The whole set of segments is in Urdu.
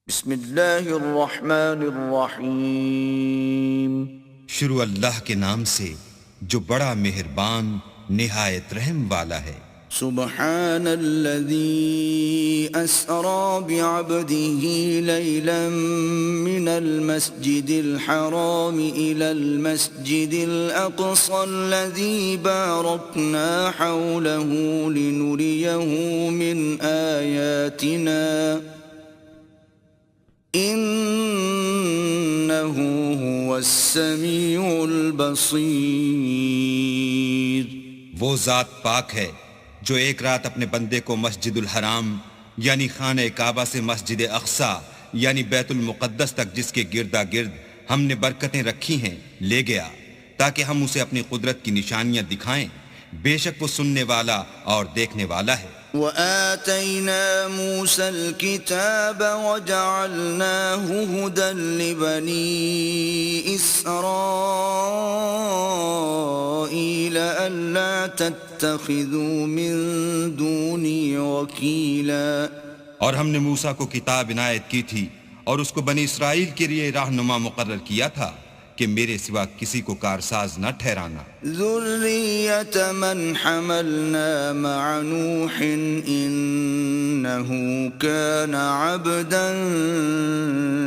بسم اللہ الرحمن الرحیم۔ شروع اللہ کے نام سے جو بڑا مہربان نہایت رحم والا ہے۔ سبحان الذي أسرى بعبده ليلا من المسجد الحرام إلى المسجد الأقصى الذي باركنا حوله لنريه من آياتنا إنه هو السميع البصير۔ وہ ذات پاک ہے جو ایک رات اپنے بندے کو مسجد الحرام یعنی خانہ کعبہ سے مسجد اقصی یعنی بیت المقدس تک جس کے گردا گرد ہم نے برکتیں رکھی ہیں لے گیا تاکہ ہم اسے اپنی قدرت کی نشانیاں دکھائیں۔ بے شک وہ سننے والا اور دیکھنے والا ہے۔ وآتينا موسى الكتاب وجعلناه هدى لبني إسرائيل ألا تتخذوا من دوني وكيلا۔ اور ہم نے موسیٰ کو کتاب عنایت کی تھی اور اس کو بنی اسرائیل کے لیے رہنما مقرر کیا تھا کہ میرے سوا کسی کو کارساز نہ ٹھہرانا۔ ذریة من حملنا مع نوح انه كان عبدا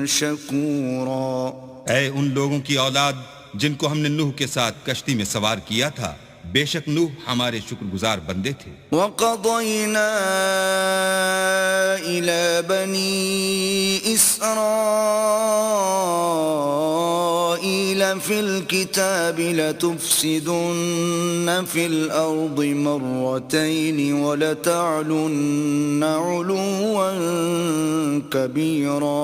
شکورا۔ اے ان لوگوں کی اولاد جن کو ہم نے نوح کے ساتھ کشتی میں سوار کیا تھا، بے شک نوح ہمارے شکر گزار بندے تھے۔ وَقَضَيْنَا إِلَى بَنِي إِسْرَائِيلَ فِي الْكِتَابِ لَتُفْسِدُنَّ فِي الْأَرْضِ مَرَّتَيْنِ وَلَتَعْلُنَّ عُلُوًّا كَبِيرًا۔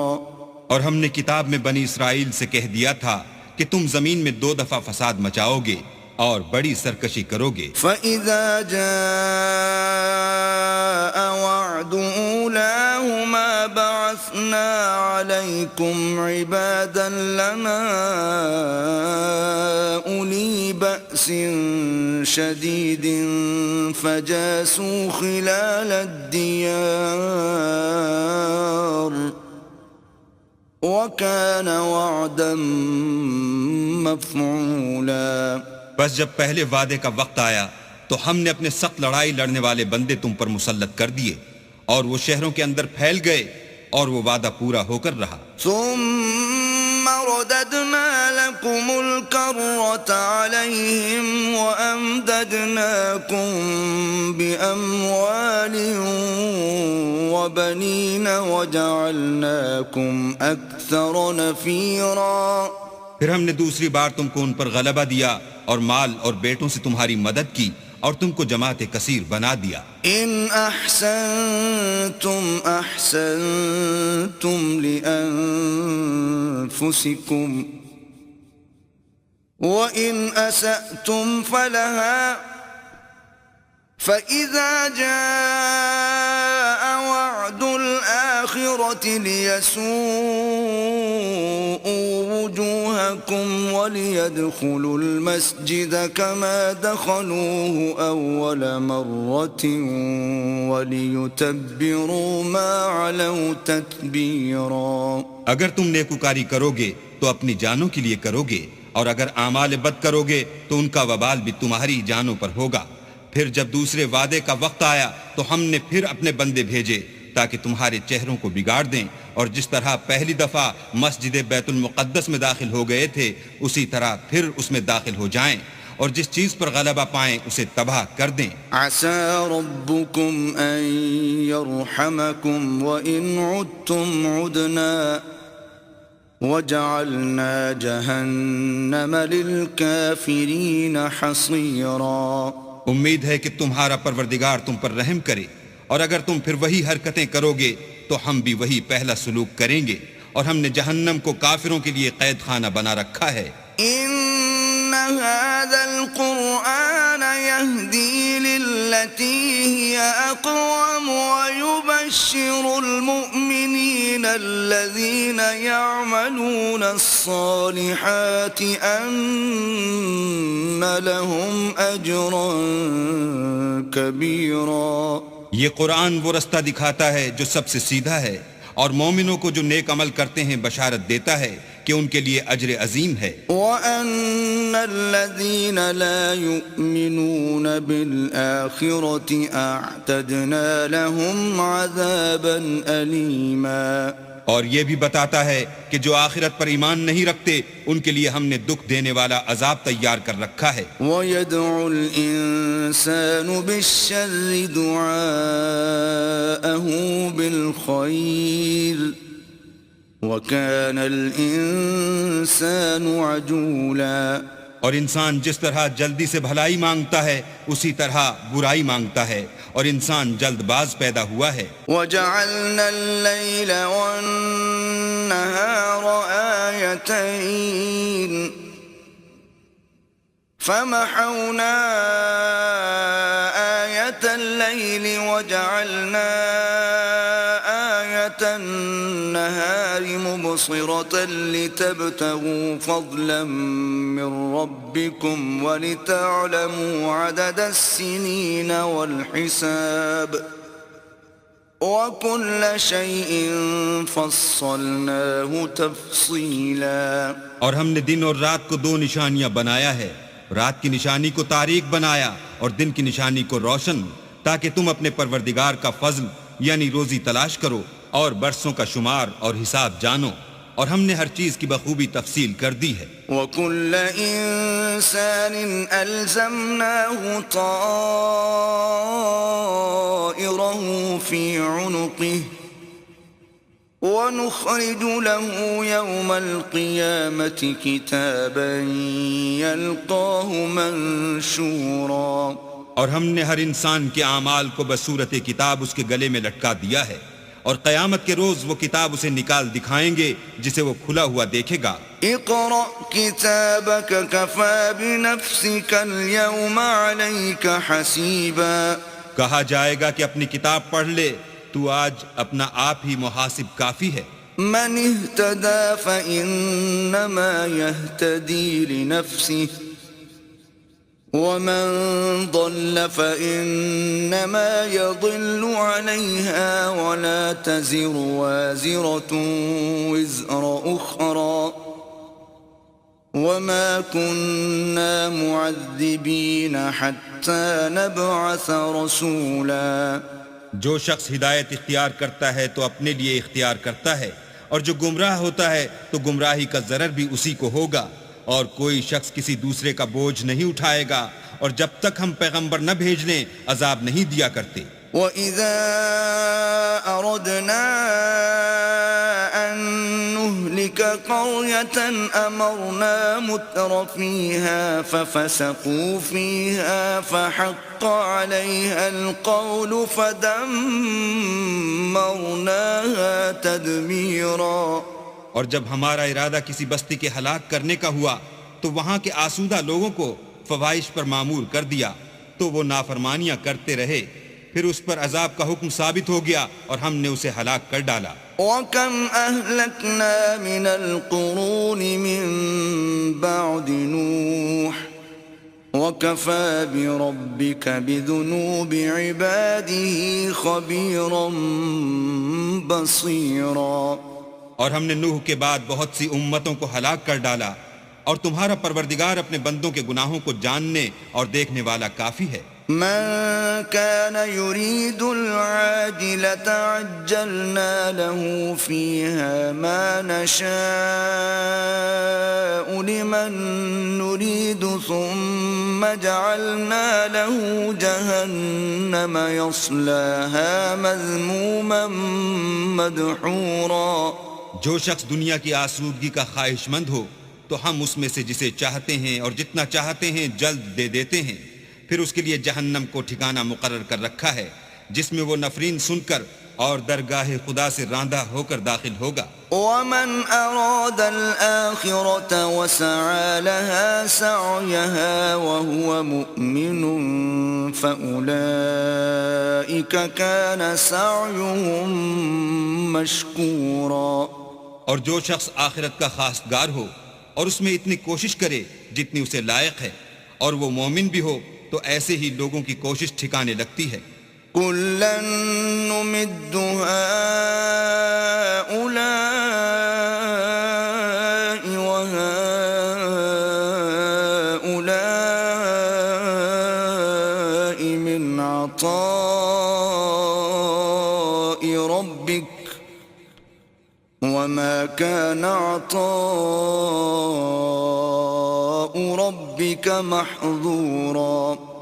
اور ہم نے کتاب میں بنی اسرائیل سے کہہ دیا تھا کہ تم زمین میں 2 دفعہ فساد مچاؤ گے اور بڑی سرکشی کرو گے۔ فَإِذَا جَاءَ وَعْدُ أُولَاهُمَا بَعَثْنَا عَلَيْكُمْ عِبَادًا لَنَا أُولِي بَأْسٍ شَدِيدٍ فَجَاسُوا خِلَالَ الدِّيَارِ وَكَانَ وَعْدًا مَفْعُولًا۔ بس جب پہلے وعدے کا وقت آیا تو ہم نے اپنے سخت لڑائی لڑنے والے بندے تم پر مسلط کر دیے اور وہ شہروں کے اندر پھیل گئے اور وہ وعدہ پورا ہو کر رہا۔ ثم رددنا لكم الكرة عليهم وأمددناكم بأموال وبنين وجعلناكم أكثر نفيرا۔ پھر ہم نے دوسری بار تم کو ان پر غلبہ دیا اور مال اور بیٹوں سے تمہاری مدد کی اور تم کو جماعت کثیر بنا دیا۔ ان احسنتم احسنتم لانفسکم وان اسأتم فلها فإذا جاء وعد الآخرة ليسوءوا وجوهكم وليدخلوا المسجد كما دخلوه أول مرة وليتبروا ما علوا تتبيرا۔ اگر تم نیکوکاری کرو گے تو اپنی جانوں کے لیے کرو گے اور اگر اعمال بد کرو گے تو ان کا وبال بھی تمہاری جانوں پر ہوگا۔ پھر جب دوسرے وعدے کا وقت آیا تو ہم نے پھر اپنے بندے بھیجے تاکہ تمہارے چہروں کو بگاڑ دیں، اور جس طرح پہلی دفعہ مسجد بیت المقدس میں داخل ہو گئے تھے اسی طرح پھر اس میں داخل ہو جائیں، اور جس چیز پر غلبہ پائیں اسے تباہ کر دیں۔ عسى ربكم ان يرحمكم وان عدتم عدنا وجعلنا جهنم للكافرين حصيرا۔ امید ہے کہ تمہارا پروردگار تم پر رحم کرے، اور اگر تم پھر وہی حرکتیں کرو گے تو ہم بھی وہی پہلا سلوک کریں گے، اور ہم نے جہنم کو کافروں کے لیے قید خانہ بنا رکھا ہے۔ ان هذا القرآن يهدي للتي هي اقوم ويبشر المؤمنين الذين يعملون الصالحات ان لهم اجرا كبيرا۔ یہ قرآن وہ رستہ دکھاتا ہے جو سب سے سیدھا ہے، اور مومنوں کو جو نیک عمل کرتے ہیں بشارت دیتا ہے کہ ان کے لیے اجر عظیم ہے. وَأَنَّ الَّذِينَ لَا يُؤْمِنُونَ بِالْآخِرَةِ أَعْتَدْنَا لَهُمْ عَذَابًا أَلِيمًا. اور یہ بھی بتاتا ہے کہ جو آخرت پر ایمان نہیں رکھتے ان کے لیے ہم نے دکھ دینے والا عذاب تیار کر رکھا ہے. وَيَدْعُ الْإِنسَانُ بِالشَّرِّ دُعَاءَهُ بِالْخَيْرِ وَكَانَ الْإِنسَانُ عَجُولًا. اور انسان جس طرح جلدی سے بھلائی مانگتا ہے اسی طرح برائی مانگتا ہے اور انسان جلد باز پیدا ہوا ہے. وَجَعَلْنَا اللَّيْلَ وَالنَّهَارَ آيَتَيْنِ فَمَحَوْنَا آيَةَ اللَّيْلِ وَجَعَلْنَا آيَةَ النَّهَارِ مُبْصِرَةً لِتَبْتَغُوا فَضْلًا مِّن رَّبِّكُمْ وَلِتَعْلَمُوا عَدَدَ السِّنِينَ وَالْحِسَابَ وَكُلَّ شَيْءٍ فَصَّلْنَاهُ تَفْصِيلًا. اور ہم نے دن اور رات کو دو نشانیاں بنایا ہے، رات کی نشانی کو تاریک بنایا اور دن کی نشانی کو روشن، تاکہ تم اپنے پروردگار کا فضل یعنی روزی تلاش کرو اور برسوں کا شمار اور حساب جانو، اور ہم نے ہر چیز کی بخوبی تفصیل کر دی ہے. وَكُلَّ إِنسَانٍ أَلْزَمْنَاهُ طَائِرَهُ فِي عُنُقِهِ وَنُخْرِجُ لَهُ يَوْمَ الْقِيَامَةِ كِتَابًا يَلْقَاهُ مَنشُورًا. اور ہم نے ہر انسان کے اعمال کو بصورت کتاب اس کے گلے میں لٹکا دیا ہے، اور قیامت کے روز وہ کتاب اسے نکال دکھائیں گے جسے وہ کھلا ہوا دیکھے گا. اقرأ كتابك كفى بنفسك اليوم عليك حسيبا. کہا جائے گا کہ اپنی کتاب پڑھ لے، تو آج اپنا آپ ہی محاسب کافی ہے. من اهتدى فإنما يهتدي لنفسه ومن ضل فإنما يضل عليها ولا تزر وازرة وزر أخرى وما كنا معذبين حتى نبعث رسولا. جو شخص ہدایت اختیار کرتا ہے تو اپنے لیے اختیار کرتا ہے، اور جو گمراہ ہوتا ہے تو گمراہی کا ضرر بھی اسی کو ہوگا، اور کوئی شخص کسی دوسرے کا بوجھ نہیں اٹھائے گا، اور جب تک ہم پیغمبر نہ بھیج لیں عذاب نہیں دیا کرتے. وَإِذَا أَرَدْنَا أَن نُّهْلِكَ قَرْيَةً أَمَرْنَا مُتْرَ فِيهَا فَفَسَقُوا فِيهَا فَحَقَّ عَلَيْهَا الْقَوْلُ فَدَمَّرْنَاهَا تَدْمِيرًا. اور جب ہمارا ارادہ کسی بستی کے ہلاک کرنے کا ہوا تو وہاں کے آسودہ لوگوں کو فواحش پر معمور کر دیا، تو وہ نافرمانیاں کرتے رہے، پھر اس پر عذاب کا حکم ثابت ہو گیا اور ہم نے اسے ہلاک کر ڈالا. وَكَمْ أَهْلَكْنَا مِنَ الْقُرُونِ مِن بَعْدِ نُوحٍ وَكَفَى بِرَبِّكَ بِذُنُوبِ عِبَادِهِ خَبِيرًا بَصِيرًا. اور ہم نے نوح کے بعد بہت سی امتوں کو ہلاک کر ڈالا، اور تمہارا پروردگار اپنے بندوں کے گناہوں کو جاننے اور دیکھنے والا کافی ہے. من كان يريد العاجلة عجلنا له فيها ما نشاء لمن نريد ثم جعلنا له جهنم يصلاها مذموما مدحورا. جو شخص دنیا کی آسودگی کا خواہش مند ہو تو ہم اس میں سے جسے چاہتے ہیں اور جتنا چاہتے ہیں جلد دے دیتے ہیں، پھر اس کے لیے جہنم کو ٹھکانہ مقرر کر رکھا ہے جس میں وہ نفرین سن کر اور درگاہ خدا سے راندہ ہو کر داخل ہوگا. ومن أراد الآخرة وسعى لها سعيها وهو مؤمن فأولئك كان سعيهم مشكورا. اور جو شخص آخرت کا خواستگار ہو اور اس میں اتنی کوشش کرے جتنی اسے لائق ہے اور وہ مومن بھی ہو تو ایسے ہی لوگوں کی کوشش ٹھکانے لگتی ہے. كُلًّا نُمِدُّ هَؤُلَاءِ عطاء ربك وما كان عطاء ربك محظورا.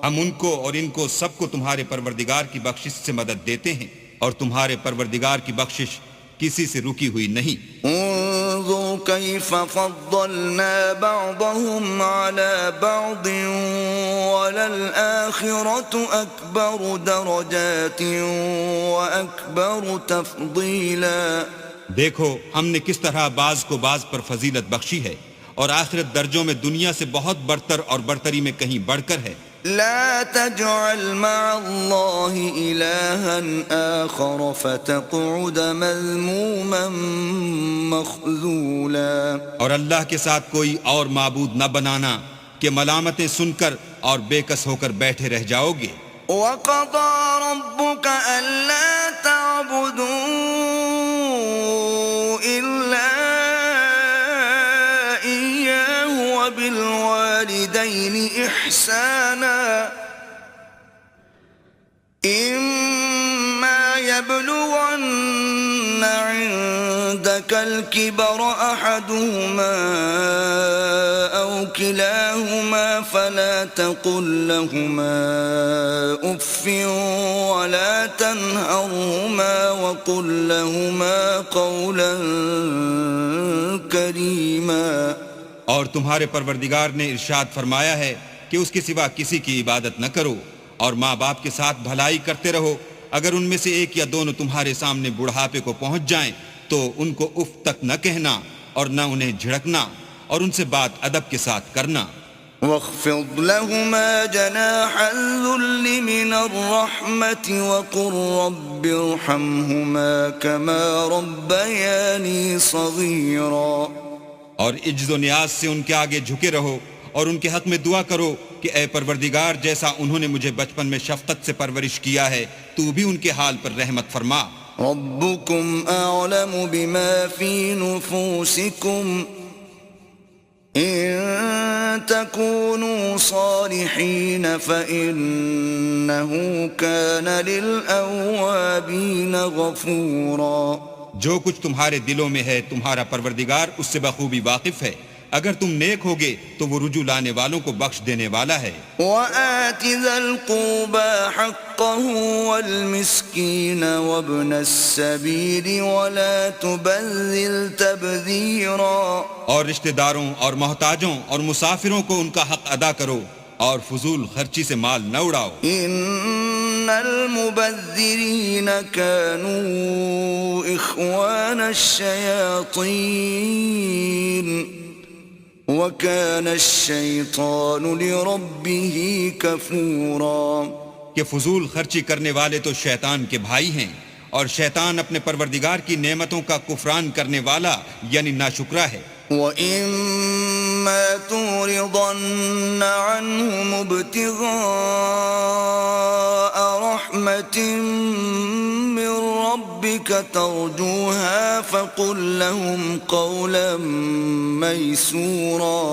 ہم ان کو اور ان کو سب کو تمہارے پروردگار کی بخشش سے مدد دیتے ہیں اور تمہارے پروردگار کی بخشش کسی سے رکی ہوئی نہیں. انظر كيف فضلنا بعضهم على بعض وللآخرة أكبر درجات وأكبر تفضيلا. دیکھو ہم نے کس طرح بعض کو بعض پر فضیلت بخشی ہے اور آخرت درجوں میں دنیا سے بہت برتر اور برتری میں کہیں بڑھ کر ہے. لا تجعل مع الله إلها آخر فتقعد مذموما مخذولا. اور اللہ کے ساتھ کوئی اور معبود نہ بنانا کہ ملامتیں سن کر اور بے کس ہو کر بیٹھے رہ جاؤ گے. وقضى ربك ألا تعبدوا إلا إياه وبالوالدين إحسانا إما يبلغن عندك الكبر أحدهما أو كلاهما فلا تقل لهما أف ولا تنهرهما وقل لهما قولا كريما. اور تمہارے پروردگار نے ارشاد فرمایا ہے کہ اس کے سوا کسی کی عبادت نہ کرو اور ماں باپ کے ساتھ بھلائی کرتے رہو. اگر ان میں سے ایک یا دونوں تمہارے سامنے بڑھاپے کو پہنچ جائیں تو ان کو اف تک نہ کہنا اور نہ انہیں جھڑکنا اور ان سے بات ادب کے ساتھ کرنا. واخفض لهما جناح الذل من الرحمة وقل رب ارحمهما كما ربياني صغيرا. اور عجز و نیاز سے ان کے آگے جھکے رہو اور ان کے حق میں دعا کرو کہ اے پروردگار جیسا انہوں نے مجھے بچپن میں شفقت سے پرورش کیا ہے تو بھی ان کے حال پر رحمت فرما. ربكم أعلم بما في نفوسكم إن تكونوا صالحين فإنه كان للأوابين غفورا. جو کچھ تمہارے دلوں میں ہے تمہارا پروردگار اس سے بخوبی واقف ہے. اگر تم نیک ہوگے تو وہ رجوع لانے والوں کو بخش دینے والا ہے. وآت ذا القربى حقه والمسكين وابن السبيل ولا تبذل تبذيرا. اور رشتہ داروں اور محتاجوں اور مسافروں کو ان کا حق ادا کرو اور فضول خرچی سے مال نہ اڑاؤ. ان المبذرین كانوا اخوان الشیاطین وكان الشیطان لربه کفورا. کہ فضول خرچی کرنے والے تو شیطان کے بھائی ہیں اور شیطان اپنے پروردگار کی نعمتوں کا کفران کرنے والا یعنی ناشکرا ہے. وَإِمَّا تُعْرِضَنَّ عَنْهُمُ ابْتِغَاءَ رَحْمَةٍ مِّن رَّبِّكَ تَرْجُوهَا فَقُل لَّهُمْ قَوْلًا مَّيْسُورًا.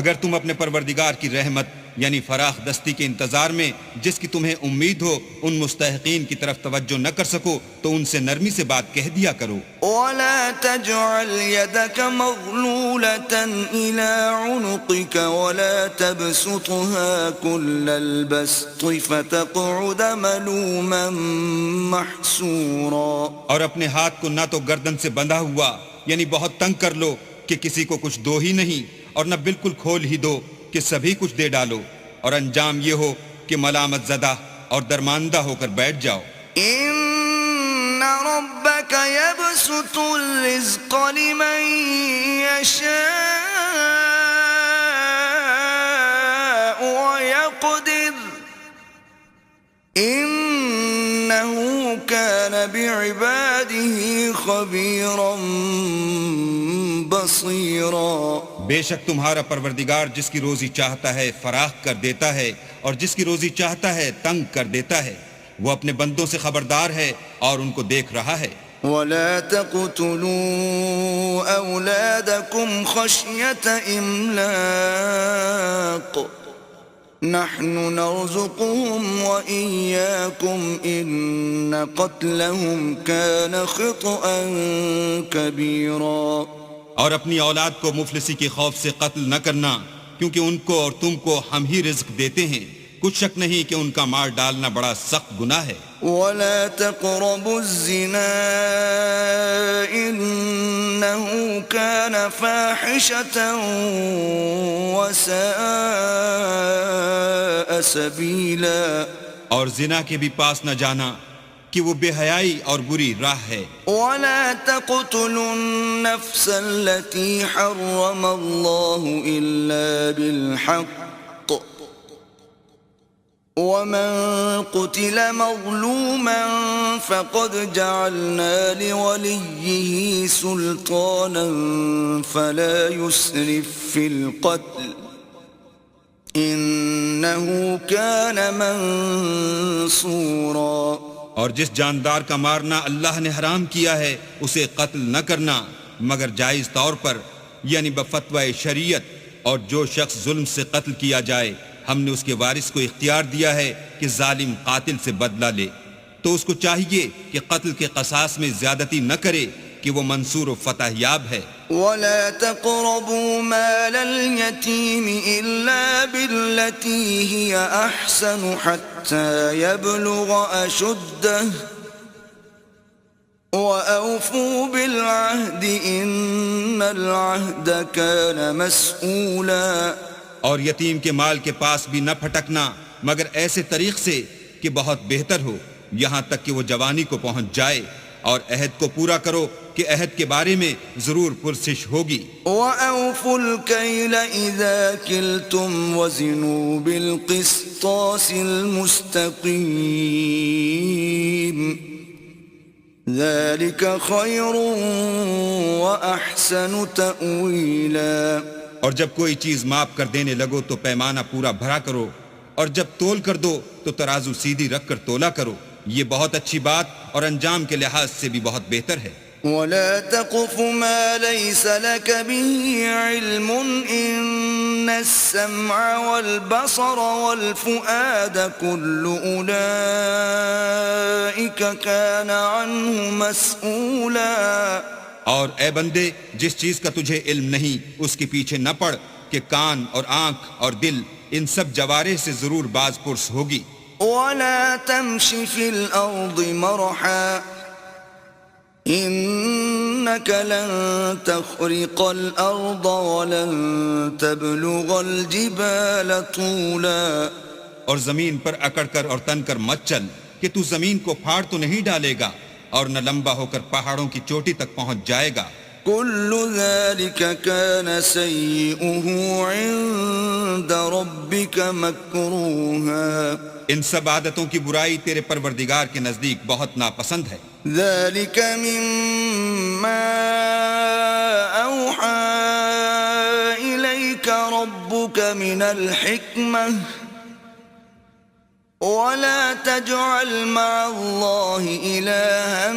اگر تم اپنے پروردگار کی رحمت یعنی فراخ دستی کے انتظار میں جس کی تمہیں امید ہو ان مستحقین کی طرف توجہ نہ کر سکو تو ان سے نرمی سے بات کہہ دیا کرو. وَلَا تَجْعَلْ يَدَكَ مَغْلُولَةً إِلَى عُنُقِكَ وَلَا تَبْسُطْهَا كُلَّ الْبَسْطِ فَتَقْعُدَ مَلُومًا مَحْسُورًا. اور اپنے ہاتھ کو نہ تو گردن سے بندھا ہوا یعنی بہت تنگ کر لو کہ کسی کو کچھ دو ہی نہیں اور نہ بالکل کھول ہی دو کہ سبھی کچھ دے ڈالو اور انجام یہ ہو کہ ملامت زدہ اور درماندہ ہو کر بیٹھ جاؤ. ان ربك يبسط الرزق لمن يشاء ويقدر انه كان بعباده خبيرا بصيرا. بے شک تمہارا پروردگار جس کی روزی چاہتا ہے فراخ کر دیتا ہے اور جس کی روزی چاہتا ہے تنگ کر دیتا ہے. وہ اپنے بندوں سے خبردار ہے اور ان کو دیکھ رہا ہے. وَلَا تَقْتُلُوا أَوْلَادَكُمْ خَشْيَةَ إِمْلَاقٍ نحن نرزقهم وإياكم إن قتلهم كان خطأ كبيرا. اور اپنی اولاد کو مفلسی کے خوف سے قتل نہ کرنا، کیونکہ ان کو اور تم کو ہم ہی رزق دیتے ہیں، کچھ شک نہیں کہ ان کا مار ڈالنا بڑا سخت گناہ ہے. ولا تقربوا الزنا إنه كان فاحشة وساء سبيلا. اور زنا کے بھی پاس نہ جانا کہ وہ بے حیائی اور بری راہ ہے. ولا تقتلوا النفس التي حرم الله إلا بالحق ومن قتل مظلوما فقد جعلنا لوليه سلطانا فلا يسرف في القتل إنه كان منصورا. اور جس جاندار کا مارنا اللہ نے حرام کیا ہے اسے قتل نہ کرنا مگر جائز طور پر، یعنی بفتوی شریعت. اور جو شخص ظلم سے قتل کیا جائے ہم نے اس کے وارث کو اختیار دیا ہے کہ ظالم قاتل سے بدلہ لے، تو اس کو چاہیے کہ قتل کے قصاص میں زیادتی نہ کرے کہ وہ منصور و فتح یاب ہے. ولا تقربوا مال اليتيم إلا بالتي هي أحسن حتى يبلغ أشده وأوفوا بالعهد إن العهد كان مسؤولا. اور یتیم کے مال کے پاس بھی نہ پھٹکنا مگر ایسے طریق سے کہ بہت بہتر ہو، یہاں تک کہ وہ جوانی کو پہنچ جائے، اور عہد کو پورا کرو کہ عہد کے بارے میں ضرور پرسش ہوگی. وَأَوْفُوا الْكَيْلَ إِذَا كِلْتُمْ وَزِنُوا بِالْقِسْطَاسِ الْمُسْتَقِيمِ ذَلِكَ خَيْرٌ وَأَحْسَنُ تَأْوِيلًا. اور جب کوئی چیز ماپ کر دینے لگو تو پیمانہ پورا بھرا کرو، اور جب تول کر دو تو ترازو سیدھی رکھ کر تولا کرو، یہ بہت اچھی بات اور انجام کے لحاظ سے بھی بہت بہتر ہے. ولا تقف ما ليس لك به علم إن السمع والبصر والفؤاد كل أولئك كان عنه مسؤولا. اور اے بندے جس چیز کا تجھے علم نہیں اس کے پیچھے نہ پڑ کہ کان اور آنکھ اور دل ان سب جوارح سے ضرور باز پرس ہوگی. ولا تمش في الأرض مرحا إنك لن تخرق الأرض ولن تبلغ الجبال طولا. اور زمین پر اکڑ کر اور تن کر مت چل کہ تو زمین کو پھاڑ تو نہیں ڈالے گا اور نہ لمبا ہو کر پہاڑوں کی چوٹی تک پہنچ جائے گا. كل ذلك كان سيئه عند ربك مكروها. ان سب عادتوں کی برائی تیرے پروردگار کے نزدیک بہت ناپسند ہے. ذلك مما أوحى إليك ربك من الحكمة ولا تجعل مع الله إلها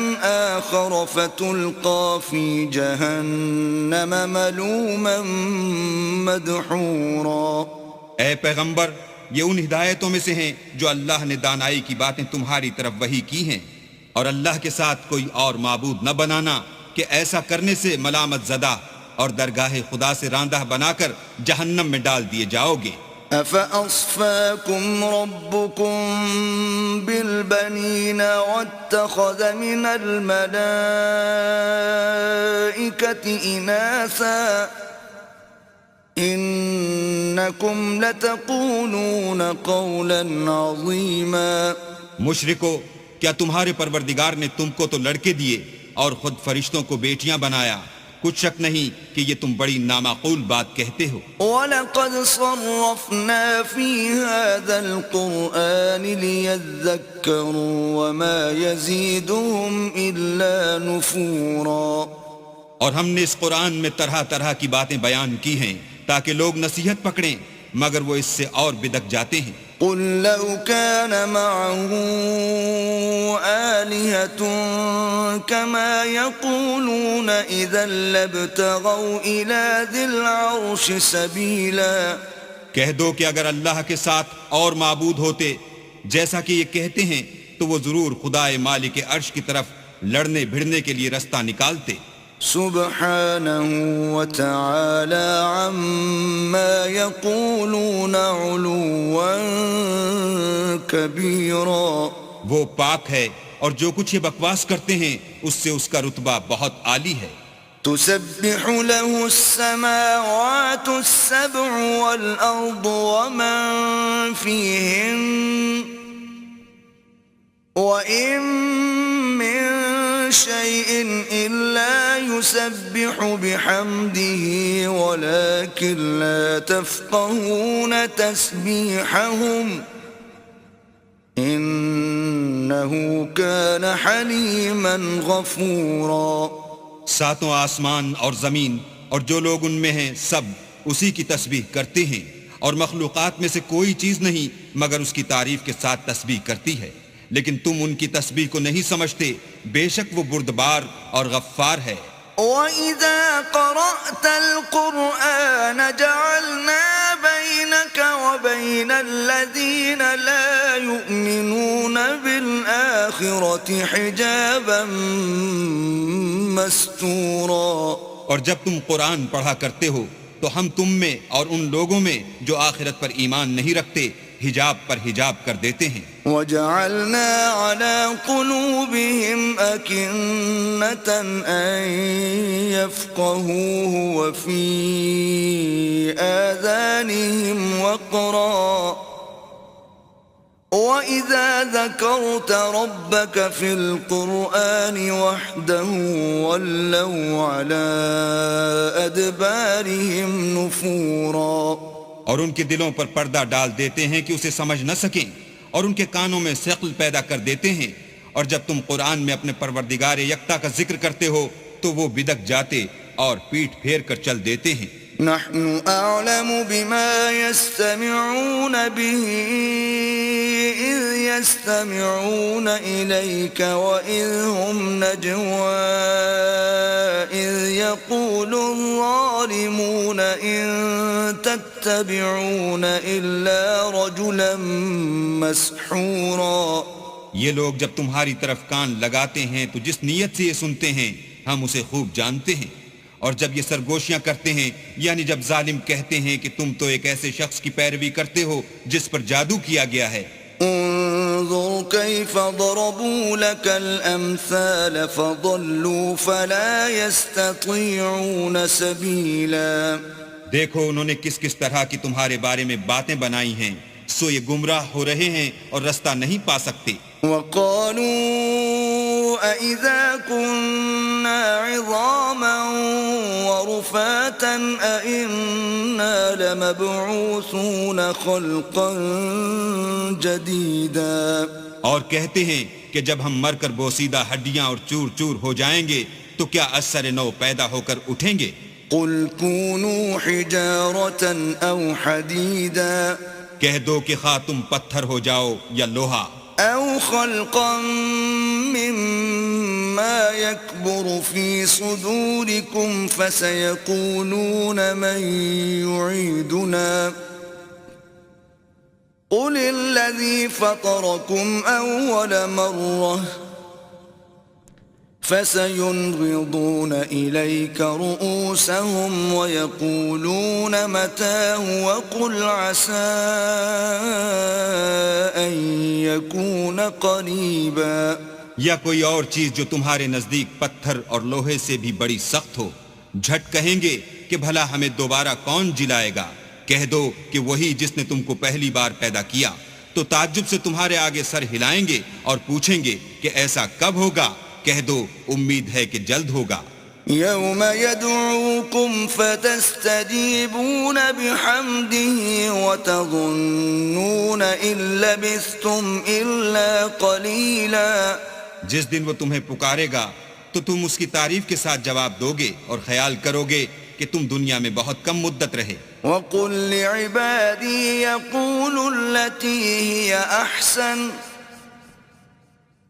آخر فتلقى في جهنم ملوما مدحورا. اے پیغمبر یہ ان ہدایتوں میں سے ہیں جو اللہ نے دانائی کی باتیں تمہاری طرف وحی کی ہیں، اور اللہ کے ساتھ کوئی اور معبود نہ بنانا کہ ایسا کرنے سے ملامت زدہ اور درگاہ خدا سے راندہ بنا کر جہنم میں ڈال دیے جاؤ گے. أفأصفاكم ربكم بالبنين واتخذ من الملائكة إناثا إنكم لتقولون قولا عظيما. مشرکو کیا تمہارے پروردگار نے تم کو تو لڑکے دیے اور خود فرشتوں کو بیٹیاں بنایا؟ کچھ شک نہیں کہ یہ تم بڑی نامعقول بات کہتے ہو. وَلَقَدْ صَرَّفْنَا فِي هَذَا الْقُرْآنِ لِيَذَّكَّرُوا وَمَا يَزِيدُهُمْ إِلَّا نُفُورًا. اور ہم نے اس قرآن میں طرح طرح کی باتیں بیان کی ہیں تاکہ لوگ نصیحت پکڑیں، مگر وہ اس سے اور بدک جاتے ہیں. قل لو كان معه آلهة كما يقولون إذا لابتغوا إلى ذي العرش سبيلا. کہہ دو کہ اگر اللہ کے ساتھ اور معبود ہوتے جیسا کہ یہ کہتے ہیں تو وہ ضرور خدائے مالک عرش کی طرف لڑنے بھڑنے کے لیے رستہ نکالتے. سبحانه وتعالى عما يقولون علوا كبيرا. وہ پاک ہے اور جو کچھ یہ بکواس کرتے ہیں اس سے اس کا رتبہ بہت عالی ہے. تسبح له السماوات السبع والأرض ومن فيهن وإن من شيء إلا يسبح بحمده ولكن لا تفقهون تسبيحهم إنه كان حليما غفورا. ساتوں آسمان اور زمین اور جو لوگ ان میں ہیں سب اسی کی تسبیح کرتے ہیں اور مخلوقات میں سے کوئی چیز نہیں مگر اس کی تعریف کے ساتھ تسبیح کرتی ہے، لیکن تم ان کی تسبیح کو نہیں سمجھتے. بے شک وہ بردبار اور غفار ہے. وَإِذَا قَرَأْتَ الْقُرْآنَ جَعَلْنَا بَيْنَكَ وَبَيْنَ الَّذِينَ لَا يُؤْمِنُونَ بِالْآخِرَةِ حِجَابًا مَسْتُورًا. اور جب تم قرآن پڑھا کرتے ہو تو ہم تم میں اور ان لوگوں میں جو آخرت پر ایمان نہیں رکھتے حجاب پر حجاب کر دیتے ہیں. وَجَعَلْنَا عَلَى قُلُوبِهِمْ أَكِنَّةً أَن يَفْقَهُوهُ وَفِي آذَانِهِمْ وَقْرًا وَإِذَا ذَكَرْتَ رَبَّكَ فِي الْقُرْآنِ وَحْدَهُ وَلَّوْا عَلَى أَدْبَارِهِمْ نُفُورًا. اور ان کے دلوں پر پردہ ڈال دیتے ہیں کہ اسے سمجھ نہ سکیں اور ان کے کانوں میں ثقل پیدا کر دیتے ہیں، اور جب تم قرآن میں اپنے پروردگار یکتا کا ذکر کرتے ہو تو وہ بدک جاتے اور پیٹھ پھیر کر چل دیتے ہیں. نحن أعلم بما يستمعون به إذ يستمعون إليك وإذ هم نجوى إذ يقول الظالمون إن تتبعون إلا رجلا مسحورا. یہ لوگ جب تمہاری طرف کان لگاتے ہیں تو جس نیت سے یہ سنتے ہیں ہم اسے خوب جانتے ہیں، اور جب یہ سرگوشیاں کرتے ہیں یعنی جب ظالم کہتے ہیں کہ تم تو ایک ایسے شخص کی پیروی کرتے ہو جس پر جادو کیا گیا ہے. انظر كيف ضربوا لك الأمثال فضلوا فلا يستطيعون سبيلا. دیکھو انہوں نے کس کس طرح کی تمہارے بارے میں باتیں بنائی ہیں، سو یہ گمراہ ہو رہے ہیں اور رستہ نہیں پا سکتے. وقالوا أإذا كنا عظاما ورفاتا أإنا لمبعوثون خلقا جديدا. اور کہتے ہیں کہ جب ہم مر کر بوسیدہ ہڈیاں اور چور چور ہو جائیں گے تو کیا اثر نو پیدا ہو کر اٹھیں گے. قل كونوا حجارة أو حديدا. کہہ دو کہ خواہ تم پتھر ہو جاؤ یا لوہا. أو خلقا مما يكبر في صدوركم فسيقولون من يعيدنا قل الذي فطركم أول مرة فسينغضون إليك رؤوسهم ويقولون متاه وقل عسى أن يكون قريبا. یا کوئی اور چیز جو تمہارے نزدیک پتھر اور لوہے سے بھی بڑی سخت ہو، جھٹ کہیں گے کہ بھلا ہمیں دوبارہ کون جلائے گا. کہہ دو کہ وہی جس نے تم کو پہلی بار پیدا کیا. تو تعجب سے تمہارے آگے سر ہلائیں گے اور پوچھیں گے کہ ایسا کب ہوگا. کہہ دو امید ہے کہ جلد ہوگا. يوم يدعوكم فتستجيبون بحمده وتظنون إن لبثتم إلا قليلا. جس دن وہ تمہیں پکارے گا تو تم اس کی تعریف کے ساتھ جواب دو گے اور خیال کرو گے کہ تم دنیا میں بہت کم مدت رہے. وقل لعبادي يقولوا التي هي أحسن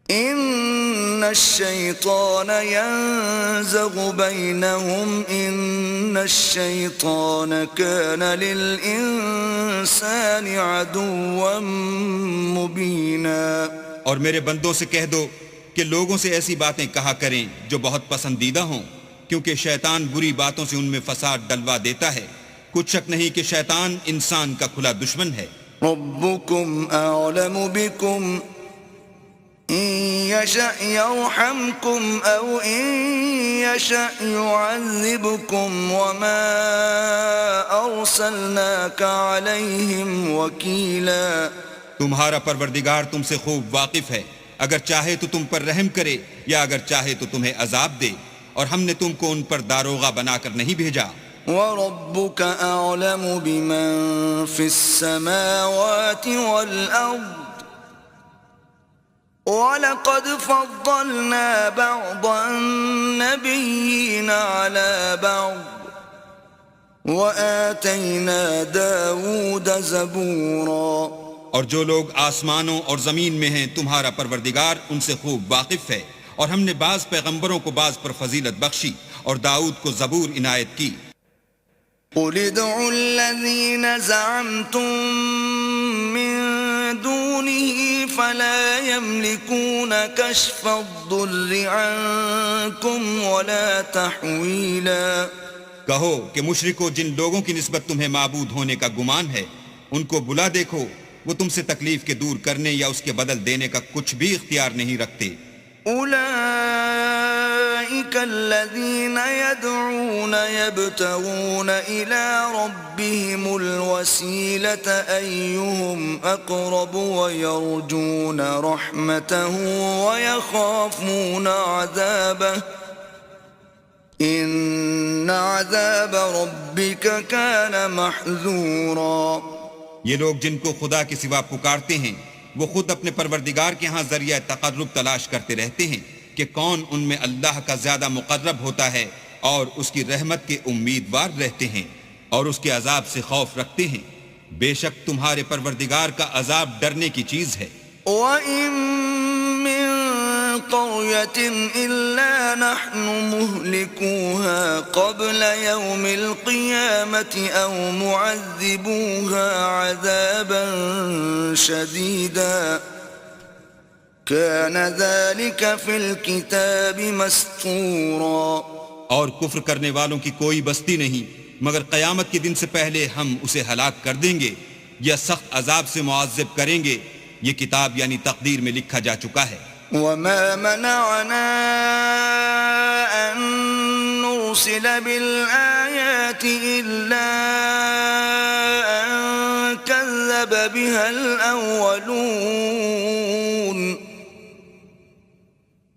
إن الشيطان ينزغ بينهم إن الشيطان كان للإنسان عدوا مبينا۔ اور میرے بندوں سے کہہ دو کہ لوگوں سے ایسی باتیں کہا کریں جو بہت پسندیدہ ہوں، کیونکہ شیطان بری باتوں سے ان میں فساد ڈلوا دیتا ہے۔ کچھ شک نہیں کہ شیطان انسان کا کھلا دشمن ہے۔ ربكم أعلم بكم إن يشأ يرحمكم أو إن يشأ يعذبكم وما أرسلناك عليهم وكيلا۔ تمہارا پروردگار تم سے خوب واقف ہے، اگر چاہے تو تم پر رحم کرے یا اگر چاہے تو تمہیں عذاب دے، اور ہم نے تم کو ان پر داروغہ بنا کر نہیں بھیجا۔ وَرَبُّكَ أَعْلَمُ بِمَن فِي السَّمَاوَاتِ وَالْأَرْضِ وَلَقَدْ فَضَّلْنَا بَعْضَ النَّبِيِّينَ عَلَى بَعْضٍ وَآتَيْنَا دَاوُودَ زَبُورًا۔ اور جو لوگ آسمانوں اور زمین میں ہیں تمہارا پروردگار ان سے خوب واقف ہے، اور ہم نے بعض پیغمبروں کو بعض پر فضیلت بخشی اور داؤد کو زبور عنایت کی۔ قُلِ ادْعُوا الَّذِينَ زَعَمْتُم مِّن دُونِهِ فَلَا يَمْلِكُونَ كَشْفَ الضُّرِّ عَنكُمْ وَلَا تَحْوِيلًا۔ کہو کہ مشرکو جن لوگوں کی نسبت تمہیں معبود ہونے کا گمان ہے ان کو بلا دیکھو، وہ تم سے تکلیف کے دور کرنے یا اس کے بدل دینے کا کچھ بھی اختیار نہیں رکھتے۔ أولئك الذين يدعون يبتغون إلى ربهم الوسيلة أيهم أقرب ويرجون رحمته ويخافون عذابه إن عذاب ربك كان محذورا۔ یہ لوگ جن کو خدا کے سوا پکارتے ہیں وہ خود اپنے پروردگار کے ہاں ذریعہ تقرب تلاش کرتے رہتے ہیں کہ کون ان میں اللہ کا زیادہ مقرب ہوتا ہے، اور اس کی رحمت کے امیدوار رہتے ہیں اور اس کے عذاب سے خوف رکھتے ہیں۔ بے شک تمہارے پروردگار کا عذاب ڈرنے کی چیز ہے۔ وَإِن مِّن قَرْيَةٍ إِلَّا نَحْنُ مُهْلِكُوهَا قَبْلَ يَوْمِ الْقِيَامَةِ أَوْ مُعَذِّبُوهَا عَذَابًا شَدِيدًا كَانَ ذَلِكَ فِي الْكِتَابِ مَسْطُورًا۔ اور کفر کرنے والوں کی کوئی بستی نہیں مگر قیامت کے دن سے پہلے ہم اسے ہلاک کر دیں گے یا سخت عذاب سے معذب کریں گے، یہ کتاب یعنی تقدیر میں لکھا جا چکا ہے۔ وَمَا مَنَعَنَا أَن نُّرْسِلَ بِالْآيَاتِ إِلَّا أَن كَذَّبَ بِهَا الْأَوَّلُونَ